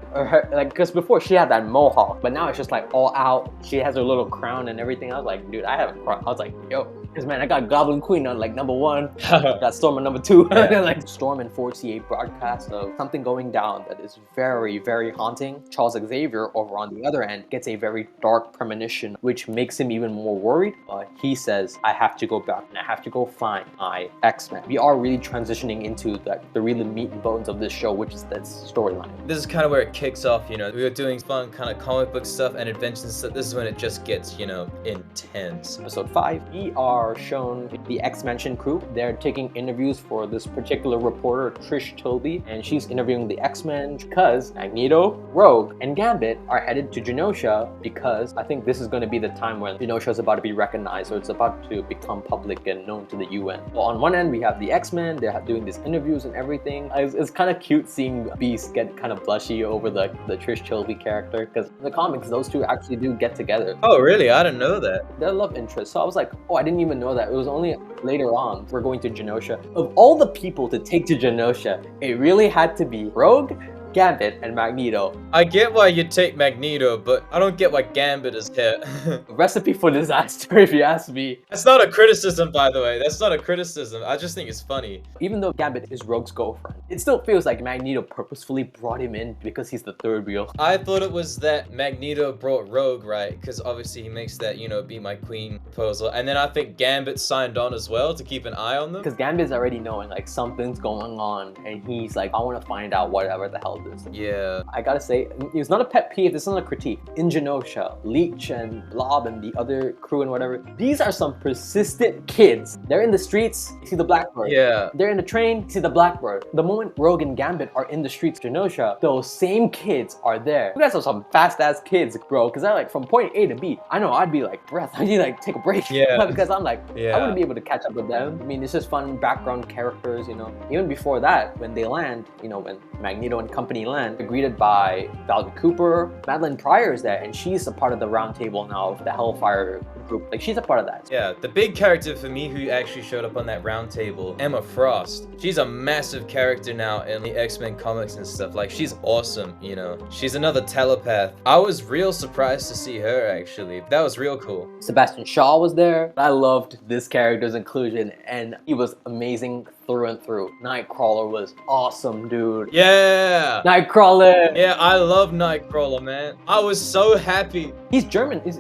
Because before she had that mohawk, but now it's just like all out. She has her little crown and everything. I was like, dude, I have a crush. I was like, yo, Because man, I got Goblin Queen on like number 1, got Storm on number 2. Yeah. Like Storm and 48 broadcast of something going down that is very, very haunting. Charles Xavier over on the other end gets a very dark premonition, which makes him even more worried. He says, I have to go back and I have to go find my X-Men. We are really transitioning into the really meat and bones of this show, which is that storyline. This is kind of where it kicks off, you know. We were doing fun kind of comic book stuff and adventures stuff. This is when it just gets, you know, intense. Episode 5, we are shown the X-Mansion crew. They're taking interviews for this particular reporter, Trish Tobey, and she's interviewing the X-Men because Magneto, Rogue, and Gambit are headed to Genosha because I think this is going to be the time when Genosha is about to be recognized, or it's about to become public and known to the UN. So on one end, we have the X-Men. They're doing these interviews and everything. It's kind of cute seeing Beast get kind of blushy over the Trish Tobey character, because in the comics, those two actually do get together. Oh, really? I didn't know that. They're love interests. So I was like, oh, I didn't even know that. It was only later on we're going to Genosha. Of all the people to take to Genosha, it really had to be Rogue, Gambit, and Magneto. I get why you take Magneto, but I don't get why Gambit is here. Recipe for disaster, if you ask me. That's not a criticism, by the way. That's not a criticism. I just think it's funny. Even though Gambit is Rogue's girlfriend, it still feels like Magneto purposefully brought him in because he's the third wheel. I thought it was that Magneto brought Rogue, right? Because obviously he makes that, you know, be my queen proposal. And then I think Gambit signed on as well to keep an eye on them. Because Gambit's already knowing like something's going on, and he's like, I want to find out whatever the hell this is. Yeah. I gotta say, it's not a pet peeve, it's not a critique. In Genosha, Leech and Blob and the other crew and whatever, these are some persistent kids. They're in the streets, you see the Blackbird. Yeah. They're in the train, you see the Blackbird. The moment Rogue and Gambit are in the streets of Genosha, those same kids are there. You guys are some fast-ass kids, bro, because they're like from point A to B. I know I'd be like, breath, I need to like take a break. Yeah. Because I'm like, I wouldn't be able to catch up with them. I mean, it's just fun background characters, you know. Even before that, when they land, you know, when Magneto and company land, they're greeted by Valerie Cooper. Madeline Pryor is there, and she's a part of the round table now of the Hellfire group. Like, she's a part of that. Yeah, the big character for me who actually showed up on that round table, Emma Frost. She's a massive character now in the X-Men comics and stuff. Like, she's awesome, you know. She's another telepath. I was real surprised to see her, actually. That was real cool. Sebastian Shaw was there. I loved this character's inclusion, and he was amazing through and through. Nightcrawler was awesome, dude. Yeah! Nightcrawler! Yeah, I love Nightcrawler, man. I was so happy. He's German. He's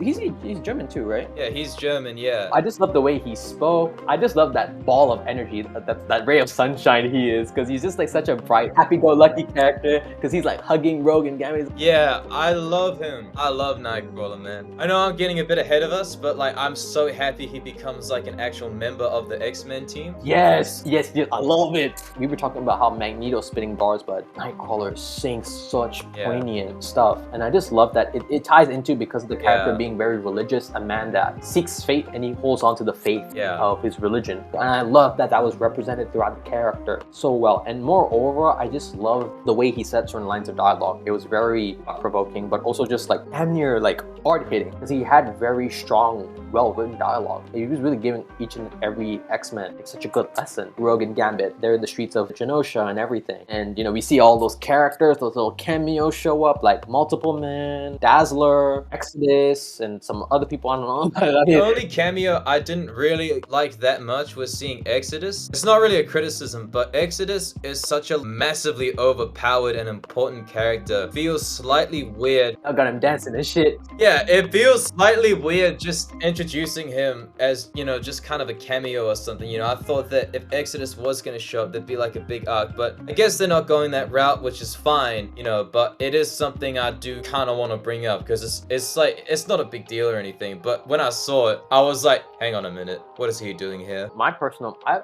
German too, right? Yeah, he's German, yeah. I just love the way he spoke. I just love that ball of energy, that ray of sunshine he is, because he's just like such a bright, happy-go-lucky character, because he's like hugging Rogue and Gambit. Yeah, I love him. I love Nightcrawler, man. I know I'm getting a bit ahead of us, but like I'm so happy he becomes like an actual member of the X-Men team. Yes, I love it. We were talking about how Magneto's spitting bars, but Nightcrawler is saying such poignant stuff, and I just love that it ties into, because of the character being very religious, a man that seeks fate and he holds on to the faith of his religion. And I love that was represented throughout the character so well. And moreover, I just love the way he said certain lines of dialogue. It was very provoking, but also just like damn near like hard-hitting, because he had very strong, well-written dialogue. He was really giving each and every X-Men like such a good lesson. Rogue and Gambit, they're in the streets of Genosha and everything, and you know, we see all those characters, those little cameos show up, like Multiple Man, Dazzler, Exodus, and some other people. I don't know. The only cameo I didn't really like that much was seeing Exodus. It's not really a criticism, but Exodus is such a massively overpowered and important character. Feels slightly weird. I got him dancing and shit. Yeah, it feels slightly weird just introducing him as, you know, just kind of a cameo or something. You know, I thought that if Exodus was going to show up, there'd be like a big arc, but I guess they're not going that route, which is fine, you know, but it is something I do kind of want to bring up, because it's like, it's not a big deal or anything, but when I saw it, I was like, hang on a minute, what is he doing here? My personal pet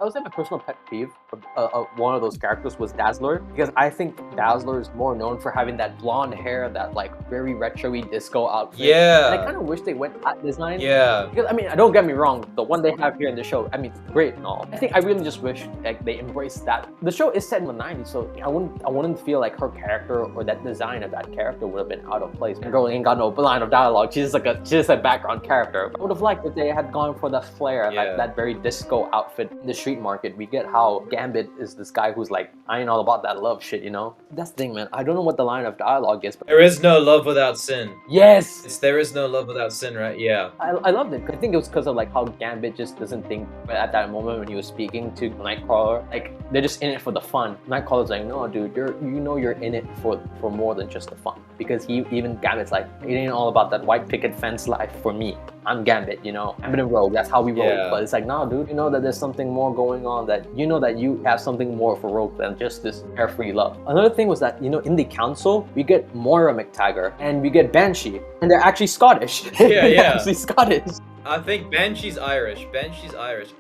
peeve of one of those characters was Dazzler, because I think Dazzler is more known for having that blonde hair, that like very retro-y disco outfit. Yeah. And I kind of wish they went that design. Yeah. Because I mean, don't get me wrong, the one they have here in the show, I mean, it's great and all. I think I really just wish like they embrace that. The show is set in the 90s, so I wouldn't feel like her character or that design of that character would have been out of place. The girl ain't got no line of dialogue. She's just a background character. I would have liked if they had gone for the flair, like that very disco outfit in the street market. We get how Gambit is this guy who's like, I ain't all about that love shit, you know? That's the thing, man. I don't know what the line of dialogue is, but there is no love without sin. yes! There is no love without sin, right? Yeah. I loved it. I think it was because of like how Gambit just doesn't think at that moment when he was speaking to Nightcrawler, like they're just in it for the fun. Nightcrawler's like, no, dude, you're in it for more than just the fun. Because even Gambit's like, it ain't all about that white picket fence life for me. I'm Gambit, you know. Gambit and Rogue, that's how we roll. Yeah. But it's like, no, dude, you know that there's something more going on, that you know that you have something more for Rogue than just this carefree love. Another thing was that, you know, in the council, we get Moira McTaggart and we get Banshee, and they're actually Scottish. Yeah, they're actually Scottish. I think Banshee's Irish.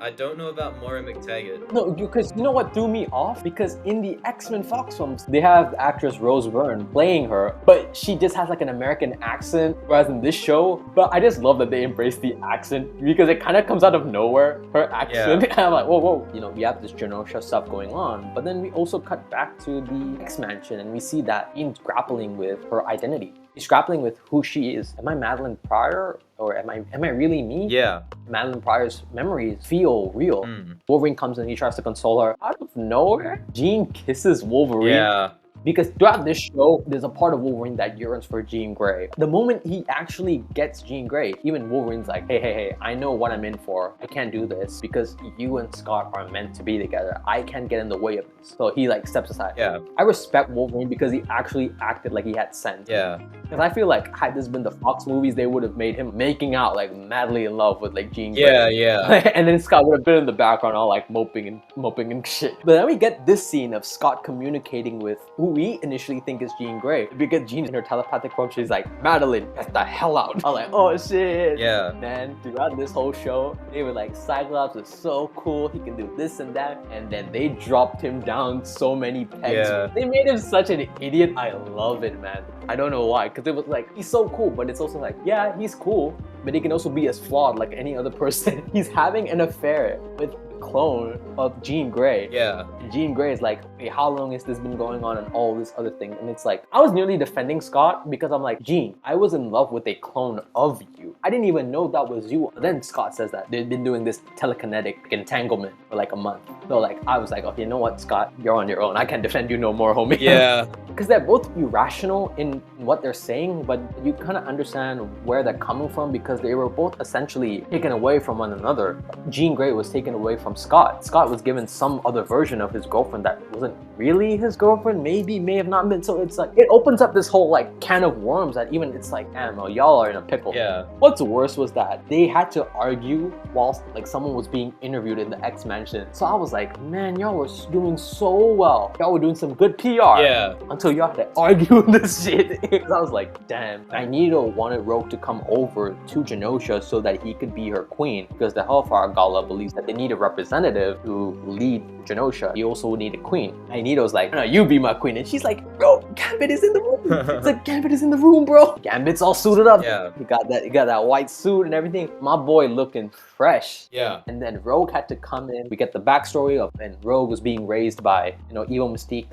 I don't know about Moira McTaggart. No, because you know what threw me off? Because in the X-Men Fox films, they have the actress Rose Byrne playing her, but she just has like an American accent, whereas in this show, but I just love that they embrace the accent because it kind of comes out of nowhere, her accent. Yeah. And I'm like, whoa. You know, we have this Genosha stuff going on, but then we also cut back to the X-Mansion and we see that Jean's grappling with her identity. She's grappling with who she is. Am I Madeline Pryor? Or am I really me? Yeah. Madeline Pryor's memories feel real. Wolverine comes in, he tries to console her. Out of nowhere, Jean kisses Wolverine. Yeah. Because throughout this show, there's a part of Wolverine that yearns for Jean Grey. The moment he actually gets Jean Grey, even Wolverine's like, hey, I know what I'm in for. I can't do this because you and Scott are meant to be together. I can't get in the way of this. So he like steps aside. Yeah. I respect Wolverine because he actually acted like he had sense. Yeah. Because I feel like had this been the Fox movies, they would have made him making out like madly in love with like Jean Grey. Yeah. And then Scott would have been in the background all like moping and shit. But then we get this scene of Scott communicating with who we initially think is Jean Grey. Because Jean in her telepathic form, she's like, Madeline, get the hell out. I'm like, oh shit. Yeah. Man, throughout this whole show, they were like, Cyclops is so cool, he can do this and that. And then they dropped him down so many pegs. Yeah. They made him such an idiot. I love it, man. I don't know why, because it was like, he's so cool, but it's also like, yeah, he's cool, but he can also be as flawed like any other person. He's having an affair with clone of Jean Grey. Yeah. And Jean Grey is like, hey, how long has this been going on and all this other thing? And it's like, I was nearly defending Scott because I'm like, Jean, I was in love with a clone of you. I didn't even know that was you. But then Scott says that they've been doing this telekinetic entanglement for like a month. So like, I was like, okay, you know what, Scott, you're on your own. I can't defend you no more, homie. Yeah. Because they're both irrational in what they're saying, but you kind of understand where they're coming from because they were both essentially taken away from one another. Jean Grey was taken away from Scott. Scott was given some other version of his girlfriend that wasn't really his girlfriend, may have not been. So it's like, it opens up this whole like can of worms that even it's like, damn, oh, y'all are in a pickle. Yeah. What's worse was that they had to argue whilst like someone was being interviewed in the X-Mansion. So I was like, man, y'all were doing so well. Y'all were doing some good PR. Yeah. Until y'all had to argue this shit. Because I was like, damn. Magneto wanted Rogue to come over to Genosha so that he could be her queen. Because the Hellfire Gala believes that they need a representative to lead Genosha. You also need a queen. Magneto's like, no, you be my queen. And she's like, bro, Gambit is in the room. It's like, Gambit is in the room, bro. Gambit's all suited up. Yeah. He got that white suit and everything. My boy looking fresh. Yeah. And then Rogue had to come in. We get the backstory of when Rogue was being raised by, evil Mystique.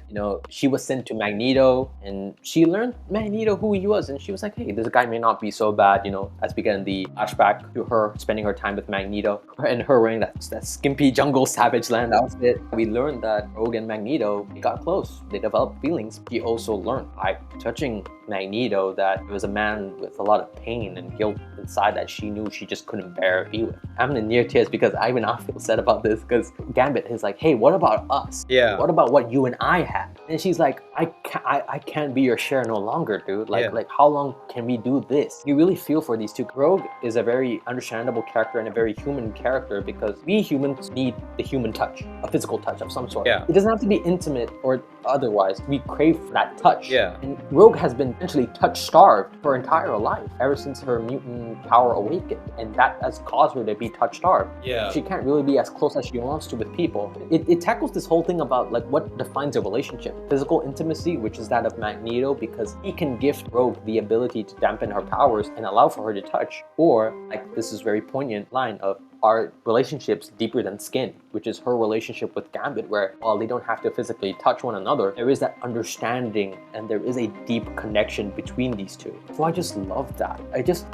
She was sent to Magneto and she learned Magneto who he was. And she was like, hey, this guy may not be so bad, as we get in the flashback to her spending her time with Magneto and her wearing that skimpy jungle savage land outfit. We learned that Rogue and Magneto got close. They developed feelings. She also learned by touching Magneto that it was a man with a lot of pain and guilt inside that she knew she just couldn't bear to be with. I'm in near tears because I feel sad about this because Gambit is like, hey, what about us? Yeah. What about what you and I had? And she's like, I can't be your share no longer, dude. Like how long can we do this? You really feel for these two. Rogue is a very understandable character and a very human character because we humans need the human touch, a physical touch of some sort. Yeah. It doesn't have to be intimate or otherwise. We crave that touch. Yeah. And Rogue has been essentially touch-starved her entire life ever since her mutant power awakened, and that has caused her to be touch-starved. Yeah. She can't really be as close as she wants to with people. It tackles this whole thing about like what defines a relationship. Physical intimacy, which is that of Magneto, because he can gift Rogue the ability to dampen her powers and allow for her to touch, or like this is very poignant line of are relationships deeper than skin, which is her relationship with Gambit, where while they don't have to physically touch one another, there is that understanding and there is a deep connection between these two. So I just loved that.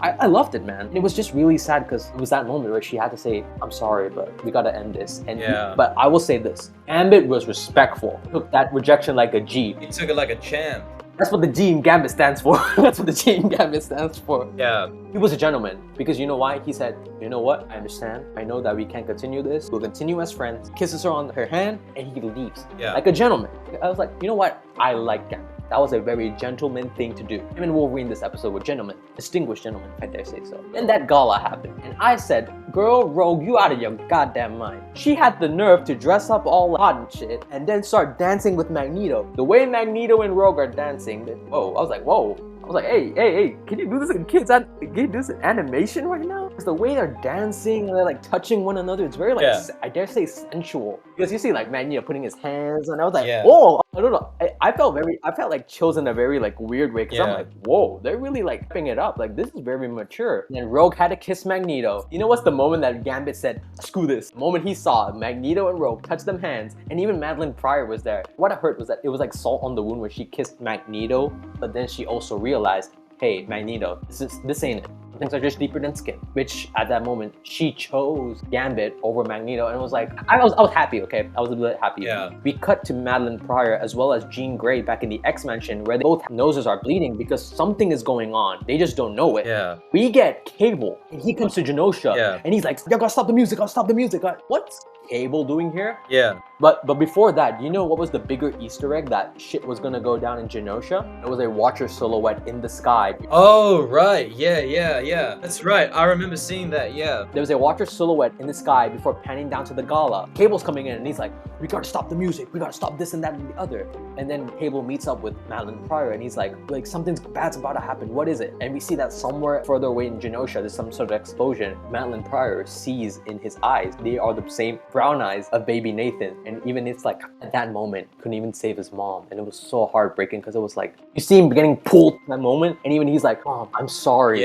I loved it, man. And it was just really sad because it was that moment where she had to say, I'm sorry, but we gotta end this. And but I will say this, Gambit was respectful, took that rejection like a G. He took it like a champ. That's what the G in Gambit stands for. That's what the G in Gambit stands for. Yeah. He was a gentleman because you know why? He said, you know what? I understand. I know that we can't continue this. We'll continue as friends. Kisses her on her hand and he leaves. Yeah. Like a gentleman. I was like, you know what? I like Gambit. That was a very gentleman thing to do. Him and Wolverine this episode were gentlemen. Distinguished gentlemen, if I dare say so. Then that gala happened. And I said, girl, Rogue, you out of your goddamn mind. She had the nerve to dress up all hot and shit and then start dancing with Magneto. The way Magneto and Rogue are dancing, whoa. I was like, whoa. I was like, hey, can you do this in kids? Can you do this in animation right now? Because the way they're dancing and they're like touching one another, it's very like, I dare say sensual. Because you see like Magneto putting his hands and I was like, whoa, I don't know. I felt like chills in a very like weird way because I'm like, whoa, they're really like picking it up. Like this is very mature. And then Rogue had to kiss Magneto. You know what's the moment that Gambit said, screw this? The moment he saw Magneto and Rogue touch them hands and even Madeline Pryor was there. What I heard was that it was like salt on the wound when she kissed Magneto, but then she also realized, hey, Magneto, this ain't it. Things are just deeper than skin. Which at that moment, she chose Gambit over Magneto and it was like, I was happy, okay? I was a bit happy. Yeah. We cut to Madeline Pryor as well as Jean Grey back in the X-Mansion where both noses are bleeding because something is going on. They just don't know it. Yeah. We get Cable and he comes to Genosha and he's like, I gotta stop the music, What's Cable doing here? Yeah. But before that, you know what was the bigger Easter egg that shit was gonna go down in Genosha? It was a Watcher silhouette in the sky. Oh, right. Yeah. That's right. I remember seeing that, yeah. There was a Watcher silhouette in the sky before panning down to the gala. Cable's coming in and he's like, we gotta stop the music. We gotta stop this and that and the other. And then Cable meets up with Madeline Pryor and he's like something bad's about to happen. What is it? And we see that somewhere further away in Genosha, there's some sort of explosion. Madeline Pryor sees in his eyes, they are the same brown eyes of baby Nathan. And even it's like at that moment couldn't even save his mom and it was so heartbreaking because it was like you see him getting pulled in that moment and even he's like, oh, I'm sorry,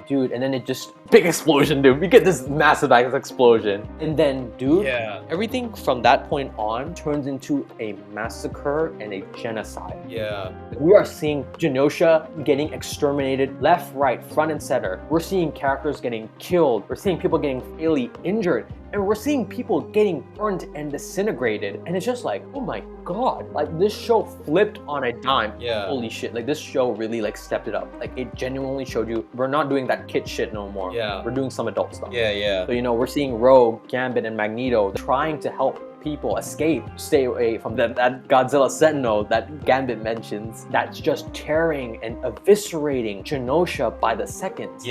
dude. And then it just big explosion, dude. We get this massive explosion and then dude, everything from that point on turns into a massacre and a genocide. We are seeing Genosha getting exterminated left, right, front and center. We're seeing characters getting killed. We're seeing people getting fatally injured. And we're seeing people getting burnt and disintegrated. And it's just like, oh my god. Like this show flipped on a dime. Holy shit. Like this show really like stepped it up. Like it genuinely showed you we're not doing that kid shit no more. We're doing some adult stuff. So you know, we're seeing Rogue, Gambit, and Magneto trying to help people escape, stay away from that Godzilla Sentinel that Gambit mentions that's just tearing and eviscerating Genosha by the seconds.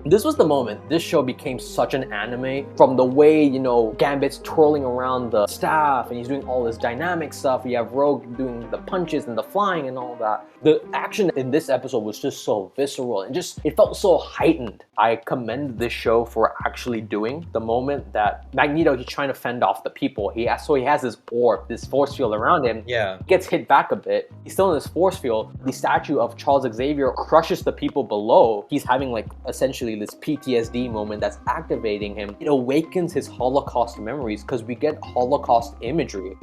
This was the moment this show became such an anime from the way, you know, Gambit's twirling around the staff and he's doing all this dynamic stuff. You have Rogue doing the punches and the flying and all that. The action in this episode was just so visceral and just, it felt so heightened. I commend this show for actually doing the moment that Magneto, he's trying to fend off the people. So he has this orb, this force field around him. Gets hit back a bit. He's still in this force field. The statue of Charles Xavier crushes the people below. He's having like essentially this PTSD moment that's activating him. It awakens his Holocaust memories because we get Holocaust imagery.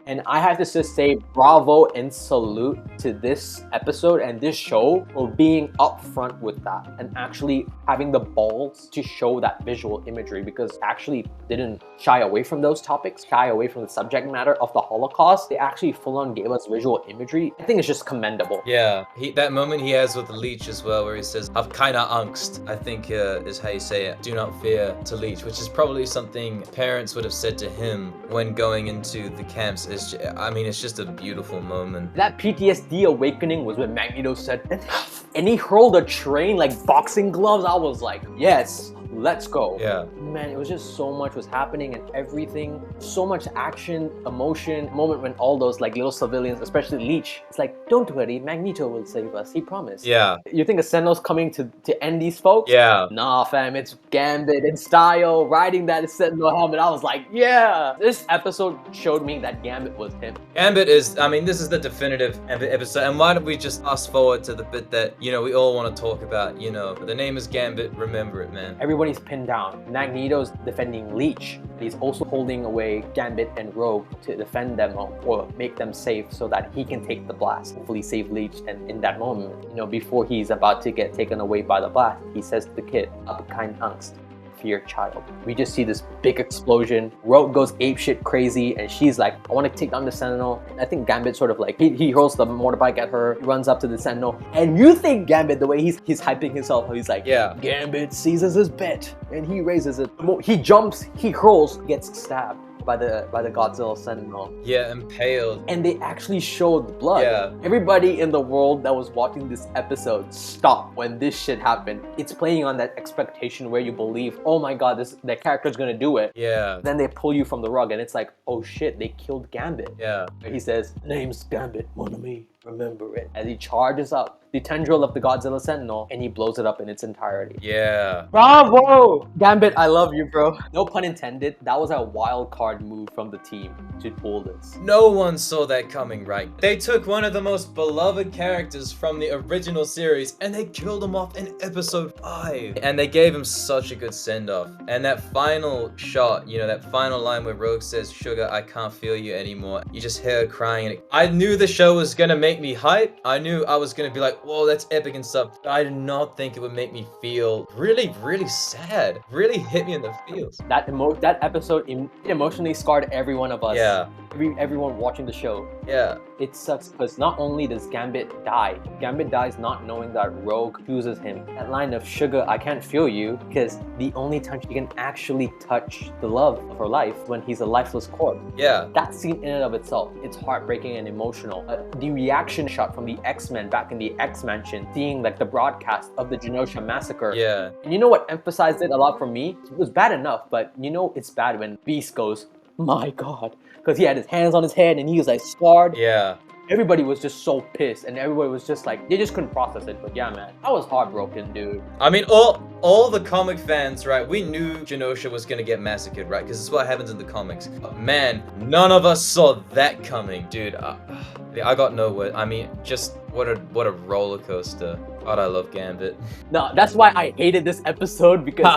And I have to just say bravo and salute to this episode and this show for being upfront with that and actually having the balls to show that visual imagery because actually didn't shy away from those topics, shy away from the subject matter of the Holocaust. They actually full on gave us visual imagery. I think it's just commendable. That moment he has with the leech as well where he says, I've kinda angst, I think is how you say it. Do not fear to leech, which is probably something parents would have said to him when going into the camps. It's just a beautiful moment. That PTSD awakening was when Magneto said, and he hurled a train like boxing gloves. I was like, yes, let's go. Man, it was just so much was happening and everything. So much action, emotion. Moment when all those like little civilians, especially Leech, it's like, don't worry, Magneto will save us. He promised. You think a Sentinel's coming to end these folks? Nah, fam. It's Gambit in style, riding that Sentinel helmet. I was like, yeah. This episode showed me that Gambit was him. Gambit is, this is the definitive episode. And why don't we just fast forward to the bit that, you know, we all want to talk about, you know. The name is Gambit, remember it, man. Everyone everybody's pinned down. Magneto's defending Leech. He's also holding away Gambit and Rogue to defend them or make them safe so that he can take the blast. Hopefully save Leech. And in that moment, you know, before he's about to get taken away by the blast, he says to the kid, "Up kind angst. Fear child." We just see this big explosion. Rogue goes apeshit crazy and she's like, "I want to take down the Sentinel." And I think Gambit sort of like, he hurls the motorbike at her, he runs up to the Sentinel. And you think Gambit, the way he's hyping himself, he's like, Yeah. Gambit seizes his bet and he raises it. He jumps, he hurls, gets stabbed by the Godzilla Sentinel. Yeah, impaled. And they actually showed blood. Yeah. Everybody in the world that was watching this episode stopped when this shit happened. It's playing on that expectation where you believe, oh my god, the character's gonna do it. Yeah. Then they pull you from the rug and it's like, oh shit, they killed Gambit. Yeah. He says, "Name's Gambit, mon ami, remember it." As he charges up the tendril of the Godzilla Sentinel and he blows it up in its entirety. Yeah. Bravo! Gambit, I love you, bro. No pun intended, that was a wild card move from the team to pull this. No one saw that coming, right? They took one of the most beloved characters from the original series and they killed him off in episode 5. And they gave him such a good send-off. And that final shot, you know, that final line where Rogue says, "Sugar, I can't feel you anymore." You just hear her crying. And I knew the show was gonna make me hype. I knew I was gonna be like, whoa, that's epic and stuff. But I did not think it would make me feel really, really sad. Really hit me in the feels. That episode emotionally scarred every one of us. Yeah. Everyone watching the show. Yeah. It sucks because not only does Gambit die, Gambit dies not knowing that Rogue chooses him. That line of "Sugar, I can't feel you," because the only time she can actually touch the love of her life when he's a lifeless corpse. Yeah. That scene in and of itself, it's heartbreaking and emotional. The reaction shot from the X-Men back in the X-Mansion, seeing like the broadcast of the Genosha massacre. Yeah. And you know what emphasized it a lot for me? It was bad enough, but you know it's bad when Beast goes, "My god," because he had his hands on his head and he was like scarred. Yeah. Everybody was just so pissed and everybody was just like, they just couldn't process it. But yeah, man, I was heartbroken, dude. I mean, all the comic fans, right? We knew Genosha was gonna get massacred, right? Because it's what happens in the comics. But man, none of us saw that coming, dude. I got no word. I mean, just what a roller coaster. God, I love Gambit. No, that's why I hated this episode because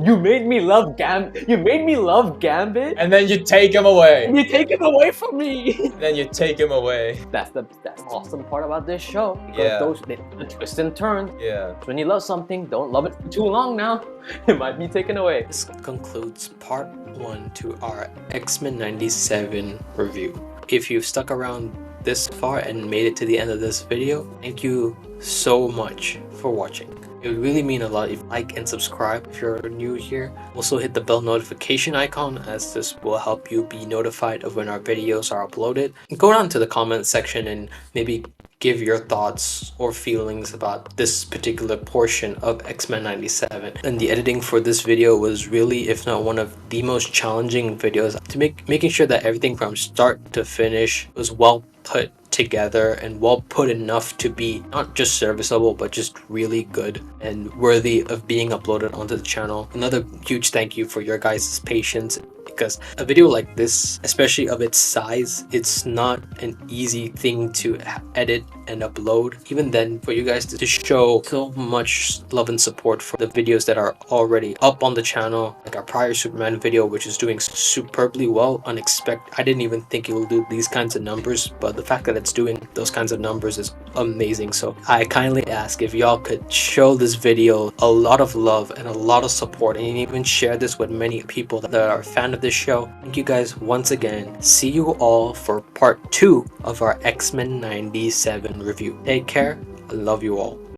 you made me love Gambit. You made me love Gambit, And then you take him away. and you take him away from me. Then you take him away. That's the awesome part about this show. Because Yeah. the twists and turns. Yeah. When you love something, don't love it for too long now. It might be taken away. This concludes part 1 to our X-Men 97 review. If you've stuck around this far and made it to the end of this video, thank you so much for watching. It would really mean a lot if you like and subscribe if you're new here. Also hit the bell notification icon, as this will help you be notified of when our videos are uploaded. Go down to the comment section and maybe give your thoughts or feelings about this particular portion of X-Men 97. And the editing for this video was really, if not one of the most challenging videos, to making sure that everything from start to finish was well put together and well put enough to be not just serviceable but just really good and worthy of being uploaded onto the channel. Another huge thank you for your guys' patience, because a video like this, especially of its size, it's not an easy thing to edit and upload. Even then, for you guys to show so much love and support for the videos that are already up on the channel, like our prior Superman video, which is doing superbly well, unexpected. I didn't even think it will do these kinds of numbers, but the fact that it's doing those kinds of numbers is amazing. So I kindly ask if y'all could show this video a lot of love and a lot of support, and even share this with many people that are a fan of this show. Thank you guys once again. See you all for part 2 of our X-Men 97 review. Take care. I love you all.